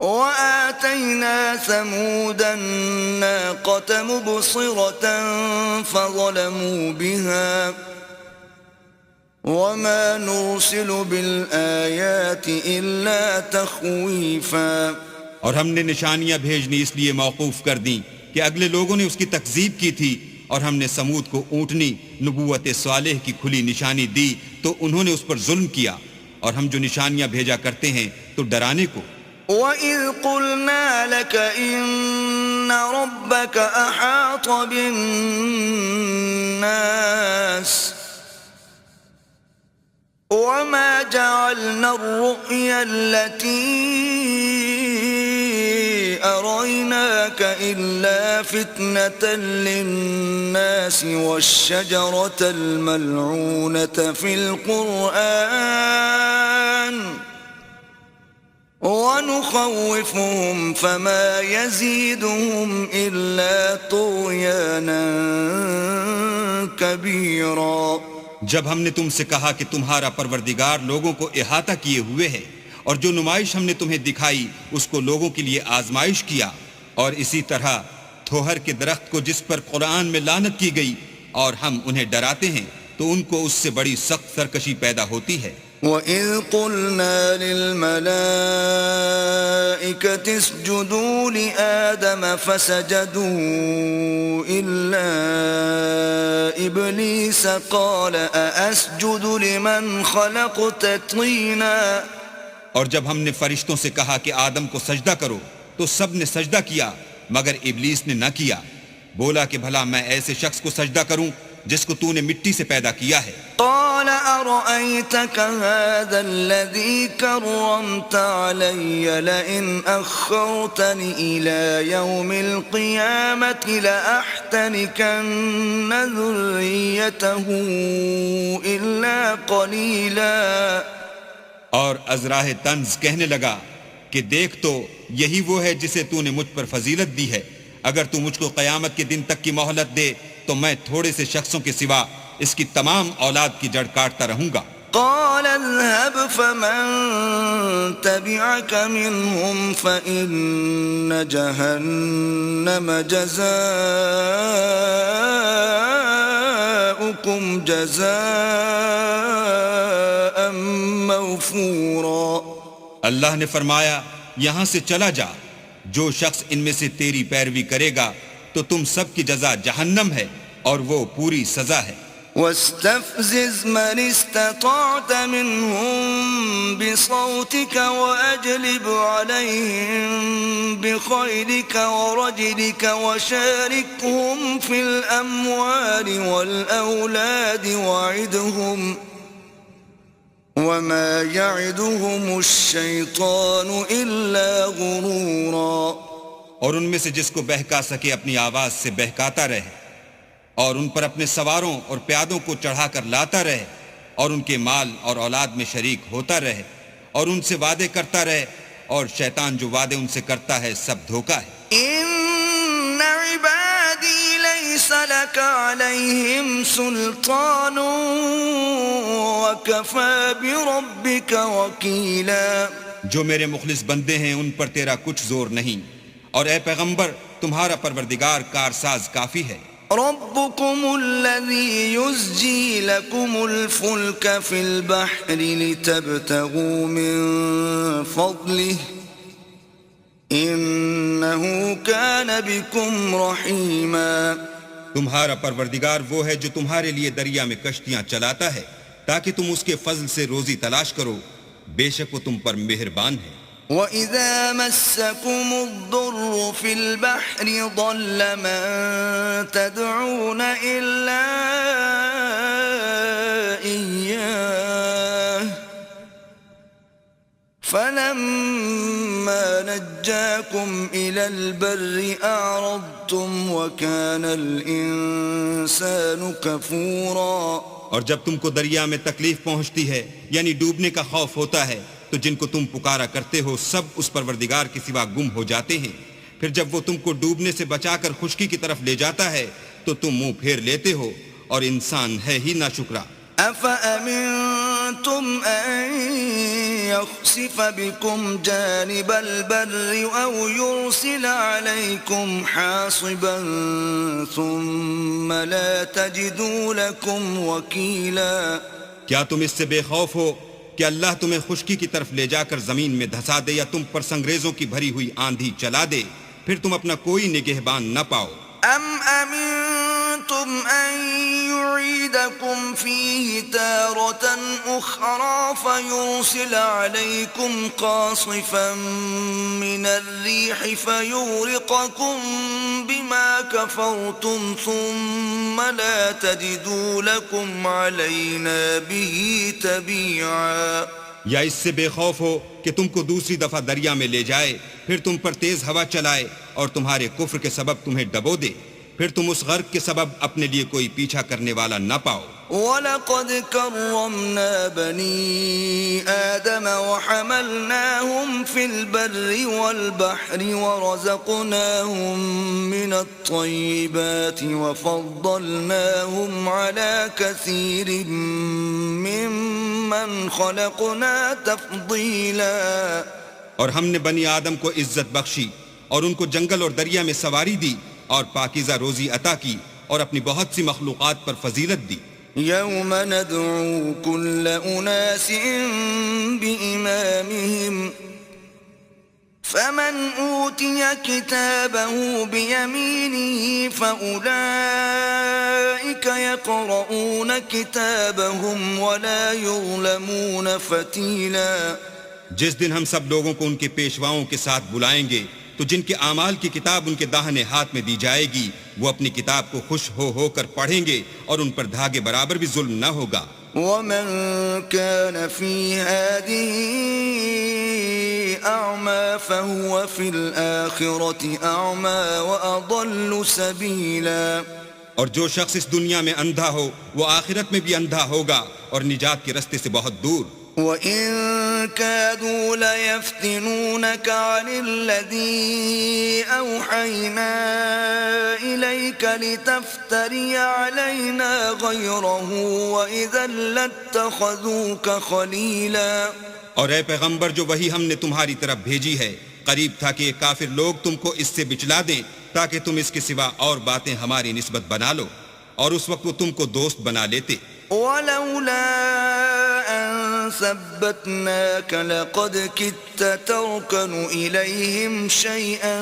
وَآتَيْنَا ثَمُودَ النَّاقَةَ مُبْصِرَةً فَظَلَمُوا بِهَا وَمَا نُرْسِلُ بِالْآيَاتِ إِلَّا تَخْوِيفًا۔ اور ہم نے نشانیاں بھیجنی اس لیے موقوف کر دیں کہ اگلے لوگوں نے اس کی تکذیب کی تھی، اور ہم نے سمود کو اونٹنی نبوت صالح کی کھلی نشانی دی تو انہوں نے اس پر ظلم کیا، اور ہم جو نشانیاں بھیجا کرتے ہیں تو ڈرانے کو۔ وَإِذْ قُلْنَا لَكَ إِنَّ رَبَّكَ أَحَاطَ بِالنَّاسِ وَمَا جَعَلْنَا الرُّؤْيَا الَّتِي أَرَيْنَاكَ إِلَّا فِتْنَةً لِلنَّاسِ وَالشَّجَرَةَ الْمَلْعُونَةَ فِي الْقُرْآنِ وَنُخَوِّفُهُمْ فَمَا يَزِيدُهُمْ إِلَّا طُغْيَانًا كَبِيرًا۔ جب ہم نے تم سے کہا کہ تمہارا پروردگار لوگوں کو احاطہ کیے ہوئے ہے، اور جو نمائش ہم نے تمہیں دکھائی اس کو لوگوں کے لیے آزمائش کیا، اور اسی طرح تھوہر کے درخت کو جس پر قرآن میں لعنت کی گئی اور ہم انہیں ڈراتے ہیں تو ان کو اس سے بڑی سخت سرکشی پیدا ہوتی ہے۔ وَإِذْ قُلْنَا لِلْمَلَائِكَةِ اسْجُدُوا لِآدَمَ فَسَجَدُوا إِلَّا إِبْلِيسَ قَالَ أَأَسْجُدُ لِمَنْ خَلَقْتَ طِينًا اور جب ہم نے فرشتوں سے کہا کہ آدم کو سجدہ کرو تو سب نے سجدہ کیا مگر ابلیس نے نہ کیا، بولا کہ بھلا میں ایسے شخص کو سجدہ کروں جس کو تو نے مٹی سے پیدا کیا ہے۔ قال أرأيتك هذا الذي كرمت علي لئن أخرتني إلى يوم القيامة لأحتنكن ذريته إلا قليلا۔ اور ازراہ طنز کہنے لگا کہ دیکھ تو یہی وہ ہے جسے تو نے مجھ پر فضیلت دی ہے، اگر تو مجھ کو قیامت کے دن تک کی مہلت دے تو میں تھوڑے سے شخصوں کے سوا اس کی تمام اولاد کی جڑ کاٹتا رہوں گا۔ قال اذهب فمن تبعك منهم فإن جهنم جزاؤكم جزاء موفورا۔ اللہ نے فرمایا یہاں سے چلا جا، جو شخص ان میں سے تیری پیروی کرے گا تو تم سب کی جزا جہنم ہے اور وہ پوری سزا ہے۔ واستفزز من استطعت منهم بصوتك وأجلب عليهم بخيلك ورجلك وشاركهم في الأموال والأولاد وعدهم وما يعدهم الشيطان إلا غرورا۔ اور ان میں سے جس کو بہکا سکے اپنی آواز سے بہکاتا رہے، اور ان پر اپنے سواروں اور پیادوں کو چڑھا کر لاتا رہے، اور ان کے مال اور اولاد میں شریک ہوتا رہے، اور ان سے وعدے کرتا رہے، اور شیطان جو وعدے ان سے کرتا ہے سب دھوکہ ہے۔ ان عبادی لیس لک علیہم سلطان وکفی بربک وکیلا۔ جو میرے مخلص بندے ہیں ان پر تیرا کچھ زور نہیں، اور اے پیغمبر تمہارا پروردگار کارساز کافی ہے۔ ربكم الذي يزجي لكم الفلك في البحر لتبتغوا من فضله إنه كان بكم رحيما۔ تمہارا پروردگار وہ ہے جو تمہارے لیے دریا میں کشتیاں چلاتا ہے تاکہ تم اس کے فضل سے روزی تلاش کرو، بے شک وہ تم پر مہربان ہے۔ وَإِذَا مَسَّكُمُ الضُّرُّ فِي الْبَحْرِ ضَلَّ مَن تَدْعُونَ إِلَّا إِيَّاهُ فَلَمَّا نَجَّاكُمْ إِلَى الْبَرِّ أَعْرَضْتُمْ وَكَانَ الْإِنسَانُ كَفُورًا۔ اور جب تم کو دریا میں تکلیف پہنچتی ہے یعنی ڈوبنے کا خوف ہوتا ہے تو جن کو تم پکارا کرتے ہو سب اس پروردگار کے سوا گم ہو جاتے ہیں، پھر جب وہ تم کو ڈوبنے سے بچا کر خشکی کی طرف لے جاتا ہے تو تم منہ پھیر لیتے ہو، اور انسان ہے ہی ناشکرا۔ أَفَأَمِنْتُمْ أَنْ يَخْسِفَ بِكُمْ جَانِبَ الْبَرِّ أَوْ يُرْسِلَ عَلَيْكُمْ حَاصِبًا ثُمَّ لَا تَجِدُوا لَكُمْ وَكِيلًا۔ کیا تم اس سے بے خوف ہو کہ اللہ تمہیں خشکی کی طرف لے جا کر زمین میں دھسا دے یا تم پر سنگریزوں کی بھری ہوئی آندھی چلا دے، پھر تم اپنا کوئی نگہبان نہ پاؤ؟ أَمْ أَمِنْتُمْ أَنْ يُعِيدَكُمْ فِيهِ تَارَةً أُخْرَى فَيُرْسِلَ عَلَيْكُمْ قَاصِفًا مِنَ الرِّيحِ فَيُغْرِقَكُمْ بِمَا كَفَرْتُمْ ثُمَّ لَا تَجِدُوا لَكُمْ عَلَيْنَا بِهِ تَبِيعًا۔ یا اس سے بے خوف ہو کہ تم کو دوسری دفعہ دریا میں لے جائے، پھر تم پر تیز ہوا چلائے اور تمہارے کفر کے سبب تمہیں ڈبو دے، پھر تم اس غرق کے سبب اپنے لیے کوئی پیچھا کرنے والا نہ پاؤ۔ وَلَقَدْ كَرَّمْنَا بَنِي آدَمَ وَحَمَلْنَاهُمْ فِي الْبَرِّ وَالْبَحْرِ وَرَزَقْنَاهُمْ مِنَ الطَّيِّبَاتِ وَفَضَّلْنَاهُمْ عَلَى كَثِيرٍ مِّمَّنْ خَلَقْنَا تَفْضِيلًا۔ اور ہم نے بنی آدم کو عزت بخشی اور ان کو جنگل اور دریا میں سواری دی اور پاکیزہ روزی عطا کی اور اپنی بہت سی مخلوقات پر فضیلت دی۔ يَوْمَ نَدْعُو كُلَّ أُنَاسٍ بِإِمَامِهِمْ فَمَنْ أُوتِيَ كِتَابَهُ بِيَمِينِهِ فَأُولَئِكَ يَقْرَؤُونَ كِتَابَهُمْ وَلَا يُظْلَمُونَ فَتِيلًا۔ جس دن ہم سب لوگوں کو ان کے پیشواؤں کے ساتھ بلائیں گے تو جن کے اعمال کی کتاب ان کے داہنے ہاتھ میں دی جائے گی وہ اپنی کتاب کو خوش ہو کر پڑھیں گے اور ان پر دھاگے برابر بھی ظلم نہ ہوگا. ومن كان في هذه أعمى فهو في الآخرة أعمى وأضل سبيلا. اور جو شخص اس دنیا میں اندھا ہو وہ آخرت میں بھی اندھا ہوگا اور نجات کے رستے سے بہت دور. وَإِن كَادُوا لَيَفْتِنُونَكَ عَنِ الَّذِي أَوْحَيْنَا إِلَيْكَ لِتَفْتَرِيَ عَلَيْنَا غَيْرَهُ وَإِذًا لَاتَّخَذُوكَ خَلِيلًا. اور اے پیغمبر جو وہی ہم نے تمہاری طرف بھیجی ہے قریب تھا کہ یہ کافر لوگ تم کو اس سے بچلا دیں تاکہ تم اس کے سوا اور باتیں ہماری نسبت بنا لو اور اس وقت وہ تم کو دوست بنا لیتے. وَلَوْلَا أَن ثَبَّتْنَاكَ لَقَدْ كِدتَّ تَرْكَنُ إِلَيْهِمْ شَيْئًا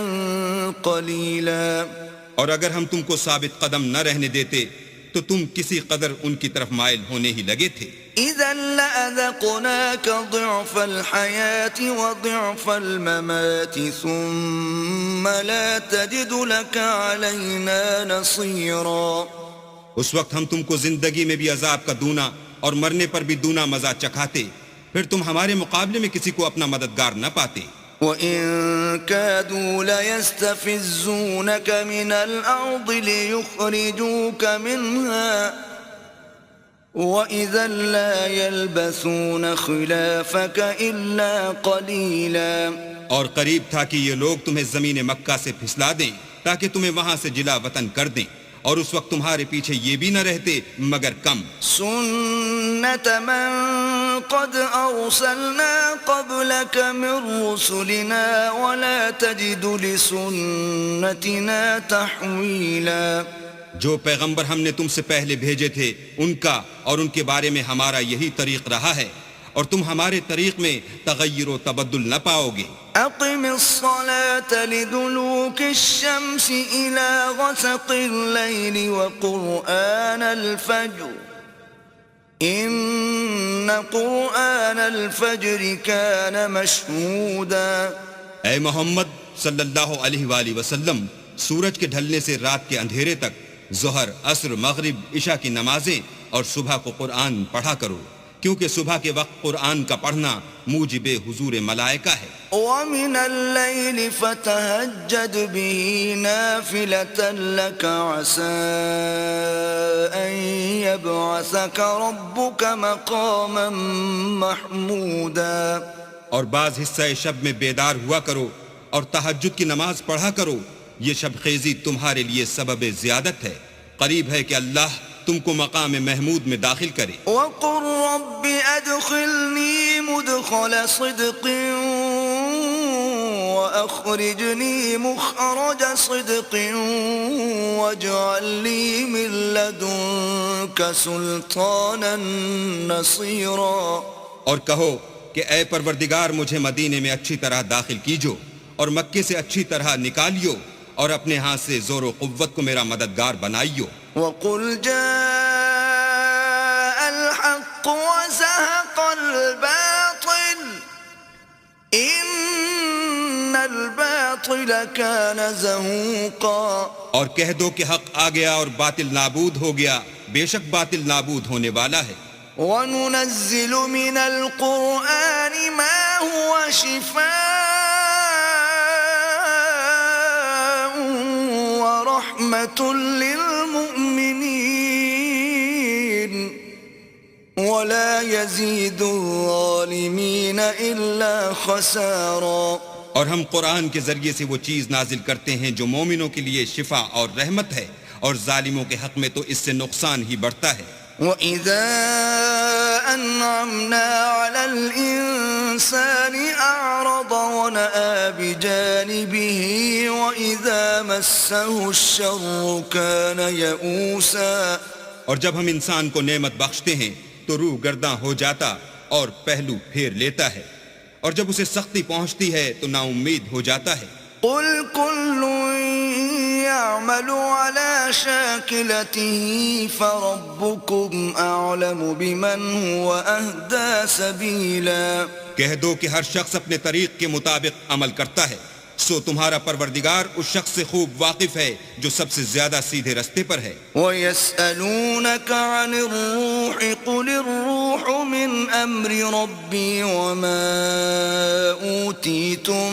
قَلِيلًا. اور اگر ہم تم کو ثابت قدم نہ رہنے دیتے تو تم کسی قدر ان کی طرف مائل ہونے ہی لگے تھے. إِذًا لَأَذَقْنَاكَ ضِعْفَ الْحَيَاةِ وَضِعْفَ الْمَمَاتِ ثُمَّ لَا تَجِدُ لَكَ عَلَيْنَا نَصِيرًا. اس وقت ہم تم کو زندگی میں بھی عذاب کا دونا اور مرنے پر بھی دونا مزہ چکھاتے پھر تم ہمارے مقابلے میں کسی کو اپنا مددگار نہ پاتے. وَإِن كَادُوا لَيَسْتَفِزُّونَكَ مِنَ الْأَرْضِ لِيُخْرِجُوكَ مِنْهَا وَإِذًا لَا يَلْبَثُونَ خِلَافَكَ إِلَّا قَلِيلًا. اور قریب تھا کہ یہ لوگ تمہیں زمین مکہ سے پھسلا دیں تاکہ تمہیں وہاں سے جلا وطن کر دیں اور اس وقت تمہارے پیچھے یہ بھی نہ رہتے مگر کم. سُنَّةَ مَن قَدْ أَرْسَلْنَا قَبْلَكَ مِن رُّسُلِنَا وَلَا تَجِدُ لِسُنَّتِنَا تَحْوِيلًا. جو پیغمبر ہم نے تم سے پہلے بھیجے تھے ان کا اور ان کے بارے میں ہمارا یہی طریق رہا ہے اور تم ہمارے طریق میں تغیر و تبدل نہ پاؤ گے. أقم الصلاة لدلوك الشمس إلى غسق الليل وقرآن الفجر إن قرآن الفجر كان مشهودا. اے محمد صلی اللہ علیہ وآلہ وسلم سورج کے ڈھلنے سے رات کے اندھیرے تک ظہر عصر مغرب عشاء کی نمازیں اور صبح کو قرآن پڑھا کرو کیونکہ صبح کے وقت قرآن کا پڑھنا موجب حضور ملائکہ ہے. وَمِنَ اللَّيْلِ فَتَهَجَّدْ بِهِ نَافِلَةً لَكَ عَسَىٰ أَن يَبْعَثَكَ رَبُّكَ مَقَامًا مَحْمُودًا. اور بعض حصہ شب میں بیدار ہوا کرو اور تہجد کی نماز پڑھا کرو یہ شب خیزی تمہارے لیے سبب زیادت ہے. قریب ہے کہ اللہ تم کو مقام محمود میں داخل کرے. وَقُلْ رَبِّ أَدْخِلْنِي مُدْخَلَ صِدْقٍ وَأَخْرِجْنِي مُخْرَجَ صِدْقٍ وَاجْعَل لِّي مِن لَّدُنكَ سُلْطَانًا نَّصِيرًا. اور کہو کہ اے پروردگار مجھے مدینے میں اچھی طرح داخل کیجو اور مکے سے اچھی طرح نکالیو اور اپنے ہاتھ سے زور و قوت کو میرا مددگار بنائیو. وَقُلْ جَاءَ الْحَقُّ وَزَهَقَ الْبَاطِلُ إِنَّ الْبَاطِلَ كَانَ زَهُوقًا. اور کہہ دو کہ حق آ گیا اور باطل نابود ہو گیا بے شک باطل نابود ہونے والا ہے. وَنُنَزِّلُ مِنَ الْقُرْآنِ مَا هُوَ شِفَاءٌ وَرَحْمَةٌ لِّلْمُؤْمِنِينَ وَلَا يَزِيدُ الظَّالِمِينَ إِلَّا خَسَارًا. اور ہم قرآن کے ذریعے سے وہ چیز نازل کرتے ہیں جو مومنوں کے لیے شفا اور رحمت ہے اور ظالموں کے حق میں تو اس سے نقصان ہی بڑھتا ہے. وَإِذَا أَنْعَمْنَا عَلَى الْإِنسَانِ أَعْرَضَ وَنَأَىٰ بِجَانِبِهِ وَإِذَا مَسَّهُ الشَّرُّ كَانَ يَئُوسًا. اور جب ہم انسان کو نعمت بخشتے ہیں تو روح گرداں ہو جاتا اور پہلو پھیر لیتا ہے اور جب اسے سختی پہنچتی ہے تو نا امید ہو جاتا ہے. قُلْ كُلٌّ يعمل على شاكلته فربكم أعلم بمن هو أهدى سبيلا. کہہ دو کہ ہر شخص اپنے طریق کے مطابق عمل کرتا ہے، سو تمہارا پروردگار اس شخص سے خوب واقف ہے جو سب سے زیادہ سیدھے رستے پر ہے. وَيَسْأَلُونَكَ عَنِ الرُّوحِ قُلِ الرُّوحُ مِنْ أَمْرِ رَبِّي وَمَا أُوتِيتُم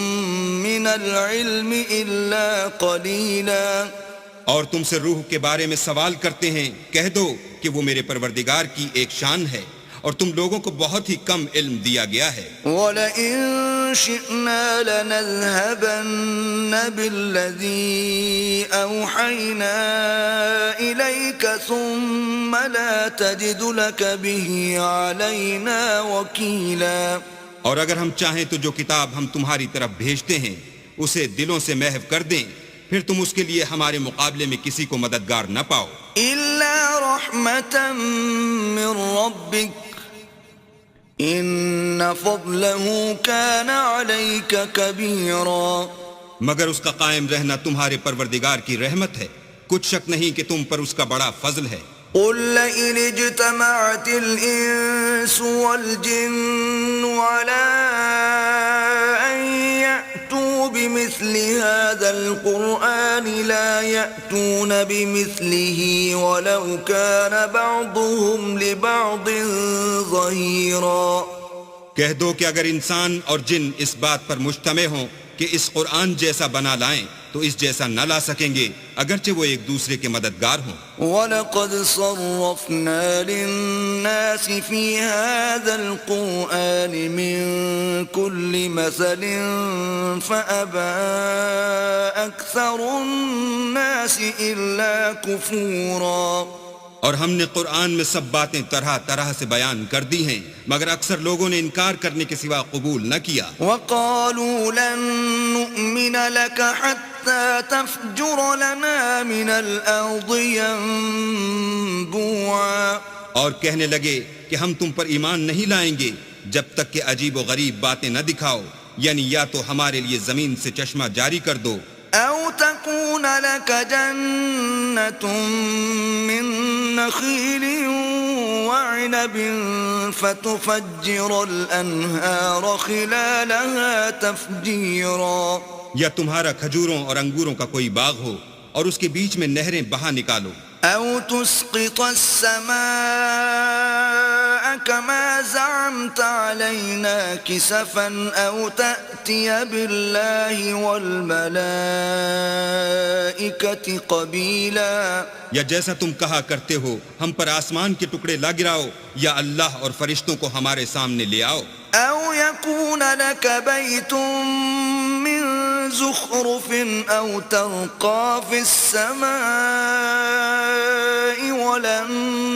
مِّنَ الْعِلْمِ إِلَّا قَلِيلًا. اور تم سے روح کے بارے میں سوال کرتے ہیں، کہہ دو کہ وہ میرے پروردگار کی ایک شان ہے اور تم لوگوں کو بہت ہی کم علم دیا گیا ہے. وَلَئِن شِئْنَا لَنَذْهَبَنَّ بِالَّذِي أَوْحَيْنَا إِلَيْكَ ثُمَّ لَا تَجِدُ لَكَ بِهِ عَلَيْنَا وَكِيلًا. اور اگر ہم چاہیں تو جو کتاب ہم تمہاری طرف بھیجتے ہیں اسے دلوں سے محو کر دیں، پھر تم اس کے لیے ہمارے مقابلے میں کسی کو مددگار نہ پاؤ. إِلَّا رَحْمَةً مِّن رَّبِّكَ إِنَّ فَضْلَهُ كَانَ عَلَيْكَ كَبِيرًا. مگر اس کا قائم رہنا تمہارے پروردگار کی رحمت ہے، کچھ شک نہیں کہ تم پر اس کا بڑا فضل ہے. قُل لَّئِنِ اجْتَمَعَتِ الْإِنسُ وَالْجِنُّ عَلَىٰ أَن يَأْتُوا بِمِثْلِ هَٰذَا الْقُرْآنِ لَا يَأْتُونَ بِمِثْلِهِ وَلَوْ كَانَ بَعْضُهُمْ لِبَعْضٍ ظَهِيرًا. کہہ دو کہ اگر انسان اور جن اس بات پر مجتمع ہوں کہ اس قرآن جیسا بنا لائیں تو اس جیسا نہ لا سکیں گے، اگرچہ وہ ایک دوسرے کے مددگار ہوں. وَلَقَدْ صَرَّفْنَا لِلنَّاسِ فِي هَذَا الْقُرْآنِ مِنْ كُلِّ مَثَلٍ فَأَبَىٰ أَكْثَرُ النَّاسِ إِلَّا كُفُورًا. اور ہم نے قرآن میں سب باتیں طرح طرح سے بیان کر دی ہیں، مگر اکثر لوگوں نے انکار کرنے کے سوا قبول نہ کیا. وَقَالُوا لَن نُّؤْمِنَ لَكَ حَتَّىٰ تَفْجُرَ لَنَا مِنَ الْأَرْضِ يَنبُوعًا. اور کہنے لگے کہ ہم تم پر ایمان نہیں لائیں گے جب تک کہ عجیب و غریب باتیں نہ دکھاؤ، یعنی یا تو ہمارے لیے زمین سے چشمہ جاری کر دو، أَوْ تَكُونَ لَكَ جَنَّةٌ مِّن نَّخِيلٍ وَعِنَبٍ فَتُفَجِّرَ الْأَنْهَارَ خِلَالَهَا تَفْجِيرًا. یا تمہارا کھجوروں اور انگوروں کا کوئی باغ ہو اور اس کے بیچ میں نہریں بہا نکالو. أَوْ تُسْقِطَ السَّمَاءَ كَمَا زَعَمْتَ عَلَيْنَا كِسَفًا أَوْ تَأْتِيَ بِاللَّهِ وَالْمَلَائِكَةِ قَبِيلًا. یا جیسا تم کہا کرتے ہو ہم پر آسمان کے ٹکڑے لا گراؤ، یا اللہ اور فرشتوں کو ہمارے سامنے لے آؤ. أَوْ يَكُونَ لَكَ بَيْتٌ مِّن زُخْرُفٍ أَوْ تَرْقَىٰ فِي السَّمَاءِ وَلَن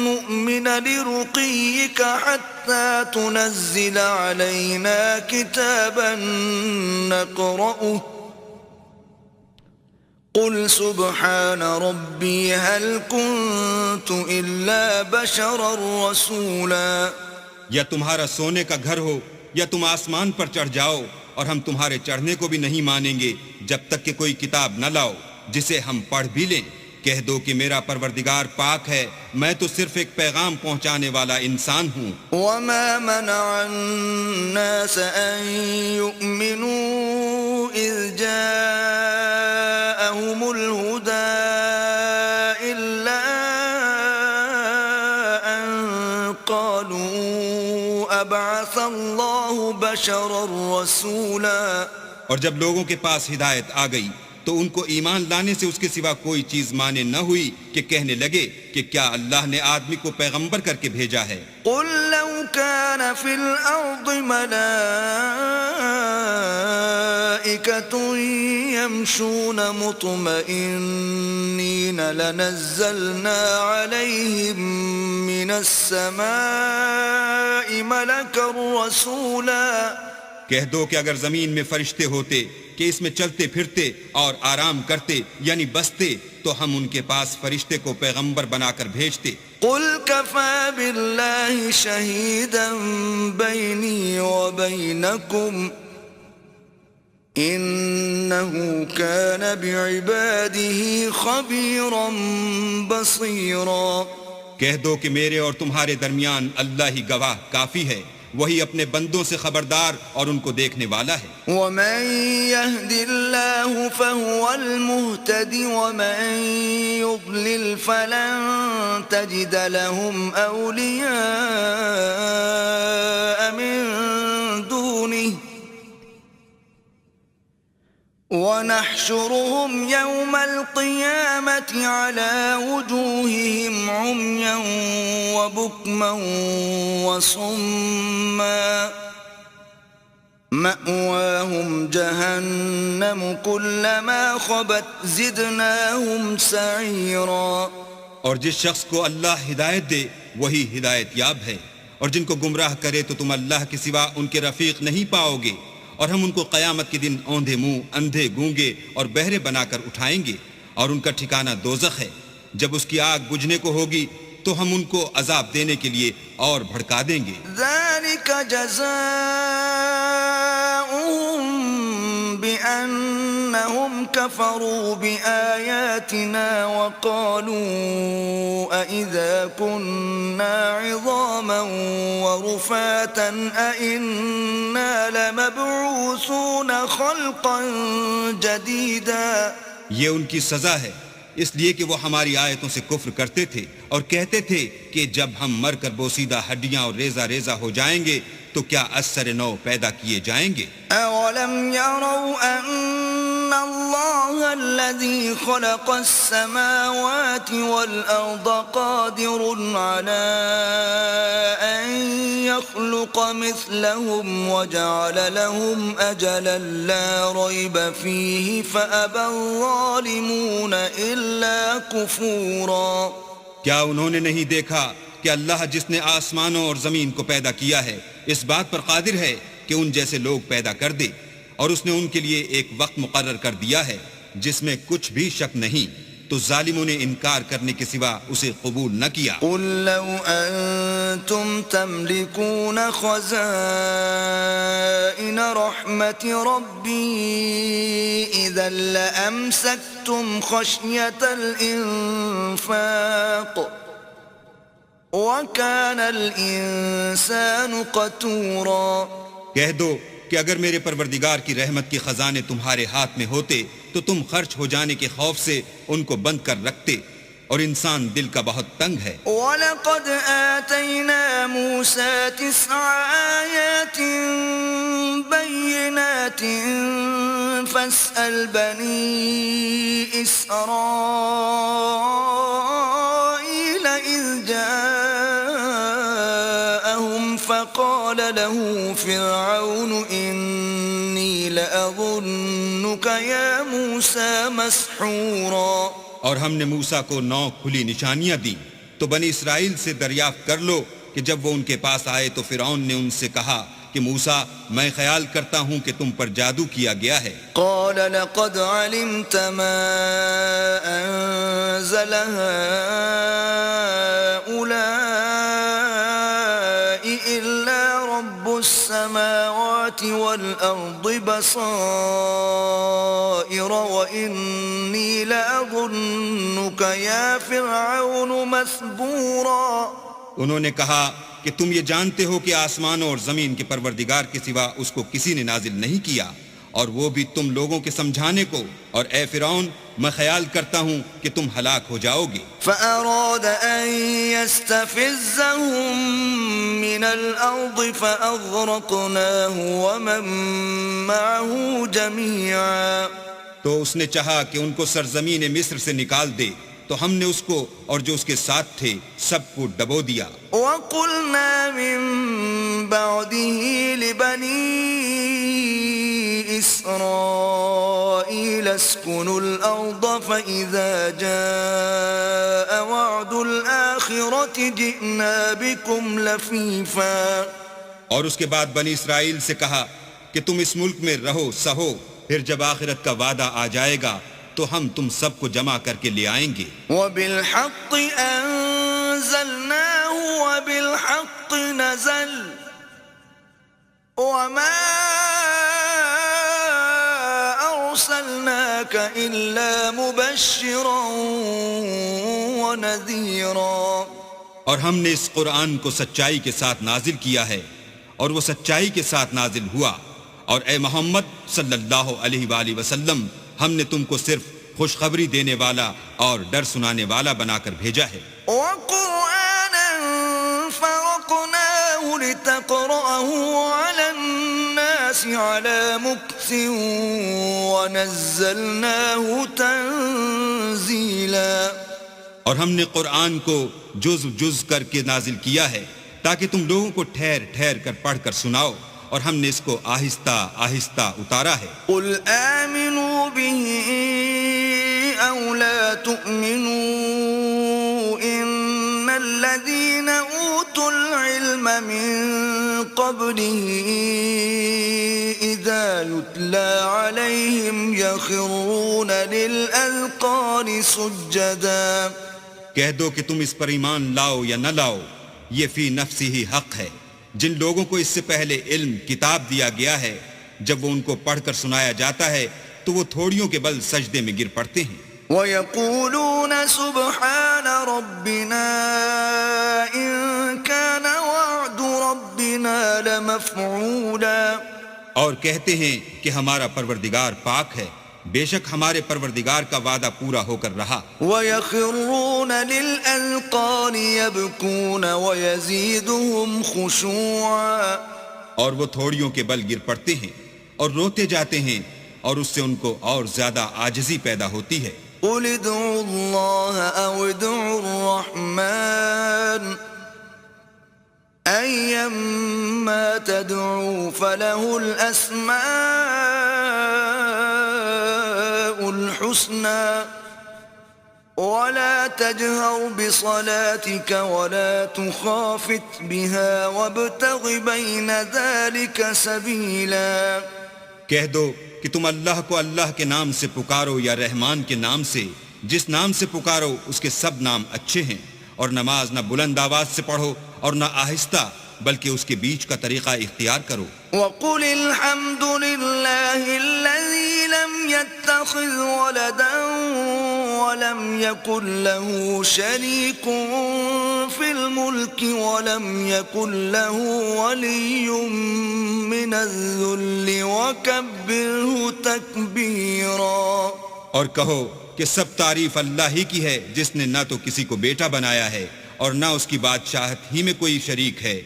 نُّؤْمِنَ لِرُقِيِّكَ حَتَّىٰ تُنَزِّلَ عَلَيْنَا كِتَابًا نَّقْرَؤُهُ قُلْ سُبْحَانَ رَبِّي هَلْ كُنتُ إِلَّا بَشَرًا رَّسُولًا. یا تمہارا سونے کا گھر ہو یا تم آسمان پر چڑھ جاؤ، اور ہم تمہارے چڑھنے کو بھی نہیں مانیں گے جب تک کہ کوئی کتاب نہ لاؤ جسے ہم پڑھ بھی لیں. کہہ دو کہ میرا پروردگار پاک ہے، میں تو صرف ایک پیغام پہنچانے والا انسان ہوں. وَمَا مَنَعَ النَّاسَ أَن يُؤْمِنُوا إِذْ جَاءَهُمُ الْهُدَىٰ إِلَّا أَن قَالُوا أَبْعَثَ اللَّهُ بَشَرًا رَّسُولًا. اور جب لوگوں کے پاس ہدایت آ گئی تو ان کو ایمان لانے سے اس کے سوا کوئی چیز مانے نہ ہوئی کہ کہنے لگے کہ کیا اللہ نے آدمی کو پیغمبر کر کے بھیجا ہے. قُل لَّوْ كَانَ فِي الْأَرْضِ مَلَائِكَةٌ يَمْشُونَ مُطْمَئِنِّينَ لَنَزَّلْنَا عَلَيْهِم مِّنَ السَّمَاءِ مَلَكًا رَّسُولًا. کہہ دو کہ اگر زمین میں فرشتے ہوتے کہ اس میں چلتے پھرتے اور آرام کرتے یعنی بستے تو ہم ان کے پاس فرشتے کو پیغمبر بنا کر بھیجتے. قُلْ كَفَىٰ بِاللَّهِ شَهِيدًا بَيْنِي وَبَيْنَكُمْ إِنَّ إنه كان بعباده خبيرا بصيرا. کہہ دو کہ میرے اور تمہارے درمیان اللہ ہی گواہ کافی ہے، وہی اپنے بندوں سے خبردار اور ان کو دیکھنے والا ہے. ومن يهد الله فهو المهتد ومن يضلل فلن تجد لهم أولياء من دونه ونحشرهم يوم القيامة على وجوههم عميا وبكما وصما مأواهم جهنم كلما خبت زدناهم سعيرا. اور جس شخص کو اللہ ہدایت دے وہی ہدایت یاب ہے، اور جن کو گمراہ کرے تو تم اللہ کے سوا ان کے رفیق نہیں پاؤ گے. اور ہم ان کو قیامت کے دن اوندھے منہ، اندھے گونگے اور بہرے بنا کر اٹھائیں گے، اور ان کا ٹھکانہ دوزخ ہے. جب اس کی آگ بجھنے کو ہوگی تو ہم ان کو عذاب دینے کے لیے اور بھڑکا دیں گے. ذلك جزاؤهم بأنهم كفروا بآياتنا وقالوا أإذا كنا عظاما ورفاتا أإنا لمبعوثون خلقا جديدا. یہ ان کی سزا ہے اس لیے کہ وہ ہماری آیتوں سے کفر کرتے تھے اور کہتے تھے کہ جب ہم مر کر بوسیدہ ہڈیاں اور ریزہ ریزہ ہو جائیں گے تو کیا از سر نو پیدا کیے جائیں گے. اولم يروا ان الله الذي خلق السماوات والارض قادر على ان يخلق مثلهم وجعل لهم اجلا لا ريب فيه فابى الظالمون الا كفورا. کیا انہوں نے نہیں دیکھا کہ اللہ جس نے آسمانوں اور زمین کو پیدا کیا ہے اس بات پر قادر ہے کہ ان جیسے لوگ پیدا کر دے، اور اس نے ان کے لیے ایک وقت مقرر کر دیا ہے جس میں کچھ بھی شک نہیں، تو ظالموں نے انکار کرنے کے سوا اسے قبول نہ کیا. قل لو انتم تملكون خزائن رحمت ربی اذا لامسکتم خشیة الانفاق وَكَانَ الْإِنسَانُ قَتُورًا. کہہ دو کہ اگر میرے پروردگار کی رحمت کے خزانے تمہارے ہاتھ میں ہوتے تو تم خرچ ہو جانے کے خوف سے ان کو بند کر رکھتے، اور انسان دل کا بہت تنگ ہے. وَلَقَدْ آتَيْنَا مُوسَى 9 آيَاتٍ بَيِّنَاتٍ فَاسْأَلْ بَنِي إِسْرَائِيلَ إِذْ جَاءَهُمْ فَقَالَ لَهُ فِرْعَوْنُ إِنِّي لَأَظُنُّكَ يَا مُوسَى مَسْحُورًا. اور ہم نے موسیٰ کو 9 کھلی نشانیاں دی، تو بنی اسرائیل سے دریافت کر لو کہ جب وہ ان کے پاس آئے تو فرعون نے ان سے کہا کہ موسیٰ میں خیال کرتا ہوں کہ تم پر جادو کیا گیا ہے. قال لقد علمت ما أنزل هؤلاء إلا رب السماوات والأرض بصائر وإني لأظنك يا فرعون مثبورا. انہوں نے کہا کہ تم یہ جانتے ہو کہ آسمانوں اور زمین کے پروردگار کے سوا اس کو کسی نے نازل نہیں کیا، اور وہ بھی تم لوگوں کے سمجھانے کو، اور اے فرعون میں خیال کرتا ہوں کہ تم ہلاک ہو جاؤ گے. فأراد أن يستفزهم من الأرض فأغرقناه ومن معه جميعا. تو اس نے چاہا کہ ان کو سرزمین مصر سے نکال دے، تو ہم نے اس کو اور جو اس کے ساتھ تھے سب کو ڈبو دیا. وَقُلْنَا مِن بَعْدِهِ لِبَنِي إِسْرَائِيلَ اسْكُنُوا الْأَرْضَ فَإِذَا جَاءَ وَعْدُ الْآخِرَةِ جِئْنَا بِكُمْ لَفِيفًا. اور اس کے بعد بنی اسرائیل سے کہا کہ تم اس ملک میں رہو سہو، پھر جب آخرت کا وعدہ آ جائے گا تو ہم تم سب کو جمع کر کے لے آئیں گے. وَبِالْحَقِّ أَنزَلْنَاهُ وَبِالْحَقِّ نَزَلَ وَمَا أرسلناك إلا مبشرا ونذيرا. اور ہم نے اس قرآن کو سچائی کے ساتھ نازل کیا ہے اور وہ سچائی کے ساتھ نازل ہوا، اور اے محمد صلی اللہ علیہ وآلہ وسلم ہم نے تم کو صرف خوشخبری دینے والا اور ڈر سنانے والا بنا کر بھیجا ہے. وقرآنا فرقناه لتقرأه على الناس على مكث ونزلناه تنزيلا. اور ہم نے قرآن کو جز جز کر کے نازل کیا ہے تاکہ تم لوگوں کو ٹھہر ٹھہر کر پڑھ کر سناؤ، اور ہم نے اس کو آہستہ آہستہ اتارا ہے. قل آمنوا به أو لا تؤمنوا إن الذين أوتوا العلم من قبله إذا يتلى عليهم يخرون للأذقان سجدا. کہہ دو کہ تم اس پر ایمان لاؤ یا نہ لاؤ، یہ فی نفسی ہی حق ہے. جن لوگوں کو اس سے پہلے علم کتاب دیا گیا ہے، جب وہ ان کو پڑھ کر سنایا جاتا ہے تو وہ تھوڑیوں کے بل سجدے میں گر پڑتے ہیں. وَيَقُولُونَ سُبْحَانَ رَبِّنَا إِن كَانَ وَعْدُ رَبِّنَا لَمَفْعُولًا. اور کہتے ہیں کہ ہمارا پروردگار پاک ہے، بے شک ہمارے پروردگار کا وعدہ پورا ہو کر رہا. وَيَخِرُّونَ لِلْأَذْقَانِ يَبْكُونَ وَيَزِيدُهُمْ خُشُوعًا. اور وہ تھوڑیوں کے بل گر پڑتے ہیں اور روتے جاتے ہیں، اور اس سے ان کو اور زیادہ عاجزی پیدا ہوتی ہے. قُلِ ادْعُوا اللَّهَ أَوِ ادْعُوا الرَّحْمَنَ أَيَّمَّا تَدْعُوا فَلَهُ الْأَسْمَاءُ الْحُسْنَى وَلَا تَجْهَرْ بِصَلَاتِكَ وَلَا تُخَافِتْ بِهَا وَابْتَغِ بَيْنَ ذَلِكَ سَبِيلًا. کہہ دو کہ تم اللہ کو اللہ کے نام سے پکارو یا رحمان کے نام سے، جس نام سے پکارو اس کے سب نام اچھے ہیں، اور نماز نہ بلند آواز سے پڑھو اور نہ آہستہ، بلکہ اس کے بیچ کا طریقہ اختیار کرو. وَقُلِ الْحَمْدُ لِلَّهِ الَّذِي لَمْ يَتَّخِذْ وَلَدًا وَلَمْ يَكُنْ لَهُ شَرِيكٌ فِي الْمُلْكِ وَلَمْ يَكُنْ لَهُ وَلِيٌّ مِّنَ الذُّلِّ وَكَبِّرْهُ تَكْبِيرًا. اور کہو کہ سب تعریف اللہ ہی کی ہے، جس نے نہ تو کسی کو بیٹا بنایا ہے اور نہ اس کی بادشاہت ہی میں کوئی شریک ہے،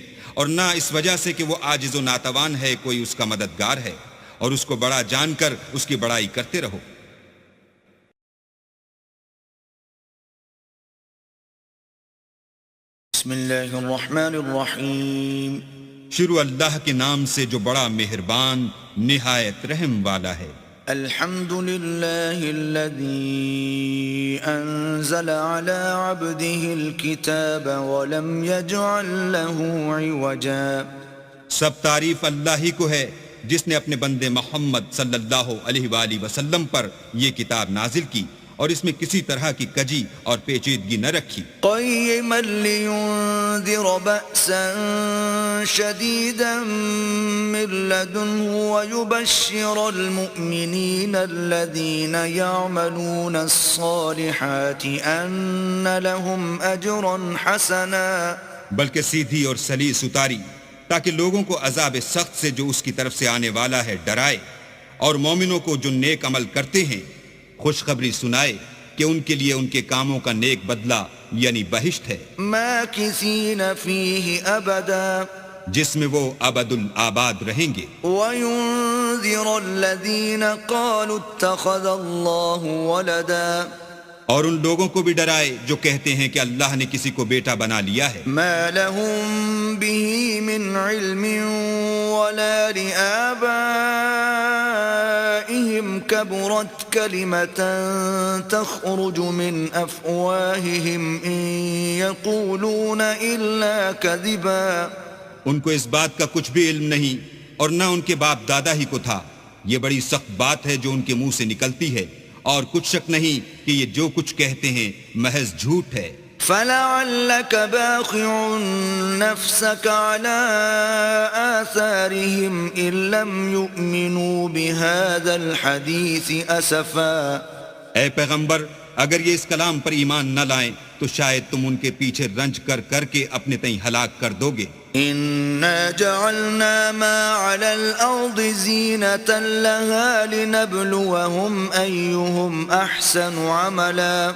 اور نہ اس وجہ سے کہ وہ عاجز و ناتوان ہے کوئی اس کا مددگار ہے، اور اس کو بڑا جان کر اس کی بڑائی کرتے رہو. بسم اللہ الرحمن الرحیم. شروع اللہ کے نام سے جو بڑا مہربان نہایت رحم والا ہے. الحمد للہ الذی انزل على عبده الكتاب ولم يجعل له عوجا. سب تعریف اللہ ہی کو ہے جس نے اپنے بندے محمد صلی اللہ علیہ وآلہ وسلم پر یہ کتاب نازل کی اور اس میں کسی طرح کی کجی اور پیچیدگی نہ رکھی. قیما لینذر بأسا شدیدا من لدنه ویبشر المؤمنین الذین یعملون الصالحات ان لهم اجرا حسنا. بلکہ سیدھی اور سلیس اتاری تاکہ لوگوں کو عذاب سخت سے جو اس کی طرف سے آنے والا ہے ڈرائے، اور مومنوں کو جو نیک عمل کرتے ہیں خوشخبری سنائے کہ ان کے لیے ان کے کاموں کا نیک بدلہ یعنی بہشت ہے، ماکثین فیہ ابدا، جس میں وہ ابد الآباد رہیں گے. وینذر الذین قالوا اتخذ اللہ ولدا، اور ان لوگوں کو بھی ڈرائے جو کہتے ہیں کہ اللہ نے کسی کو بیٹا بنا لیا ہے. ما لهم به من علم ولا لآبائهم كبرت كلمة تخرج من أفواههم إن يقولون إلا كذبا. ان کو اس بات کا کچھ بھی علم نہیں اور نہ ان کے باپ دادا ہی کو تھا. یہ بڑی سخت بات ہے جو ان کے منہ سے نکلتی ہے، اور کچھ شک نہیں کہ یہ جو کچھ کہتے ہیں محض جھوٹ ہے. فلعلك باخع نفسك على آثارهم إن لم يؤمنوا بهذا الحديث أسفا. اے پیغمبر، اگر یہ اس کلام پر ایمان نہ لائیں تو شاید تم ان کے پیچھے رنج کر کر کے اپنے تئیں ہلاک کر دو گے. إنا جعلنا ما على الأرض زينة لها لنبلوهم أيهم أحسن عملا.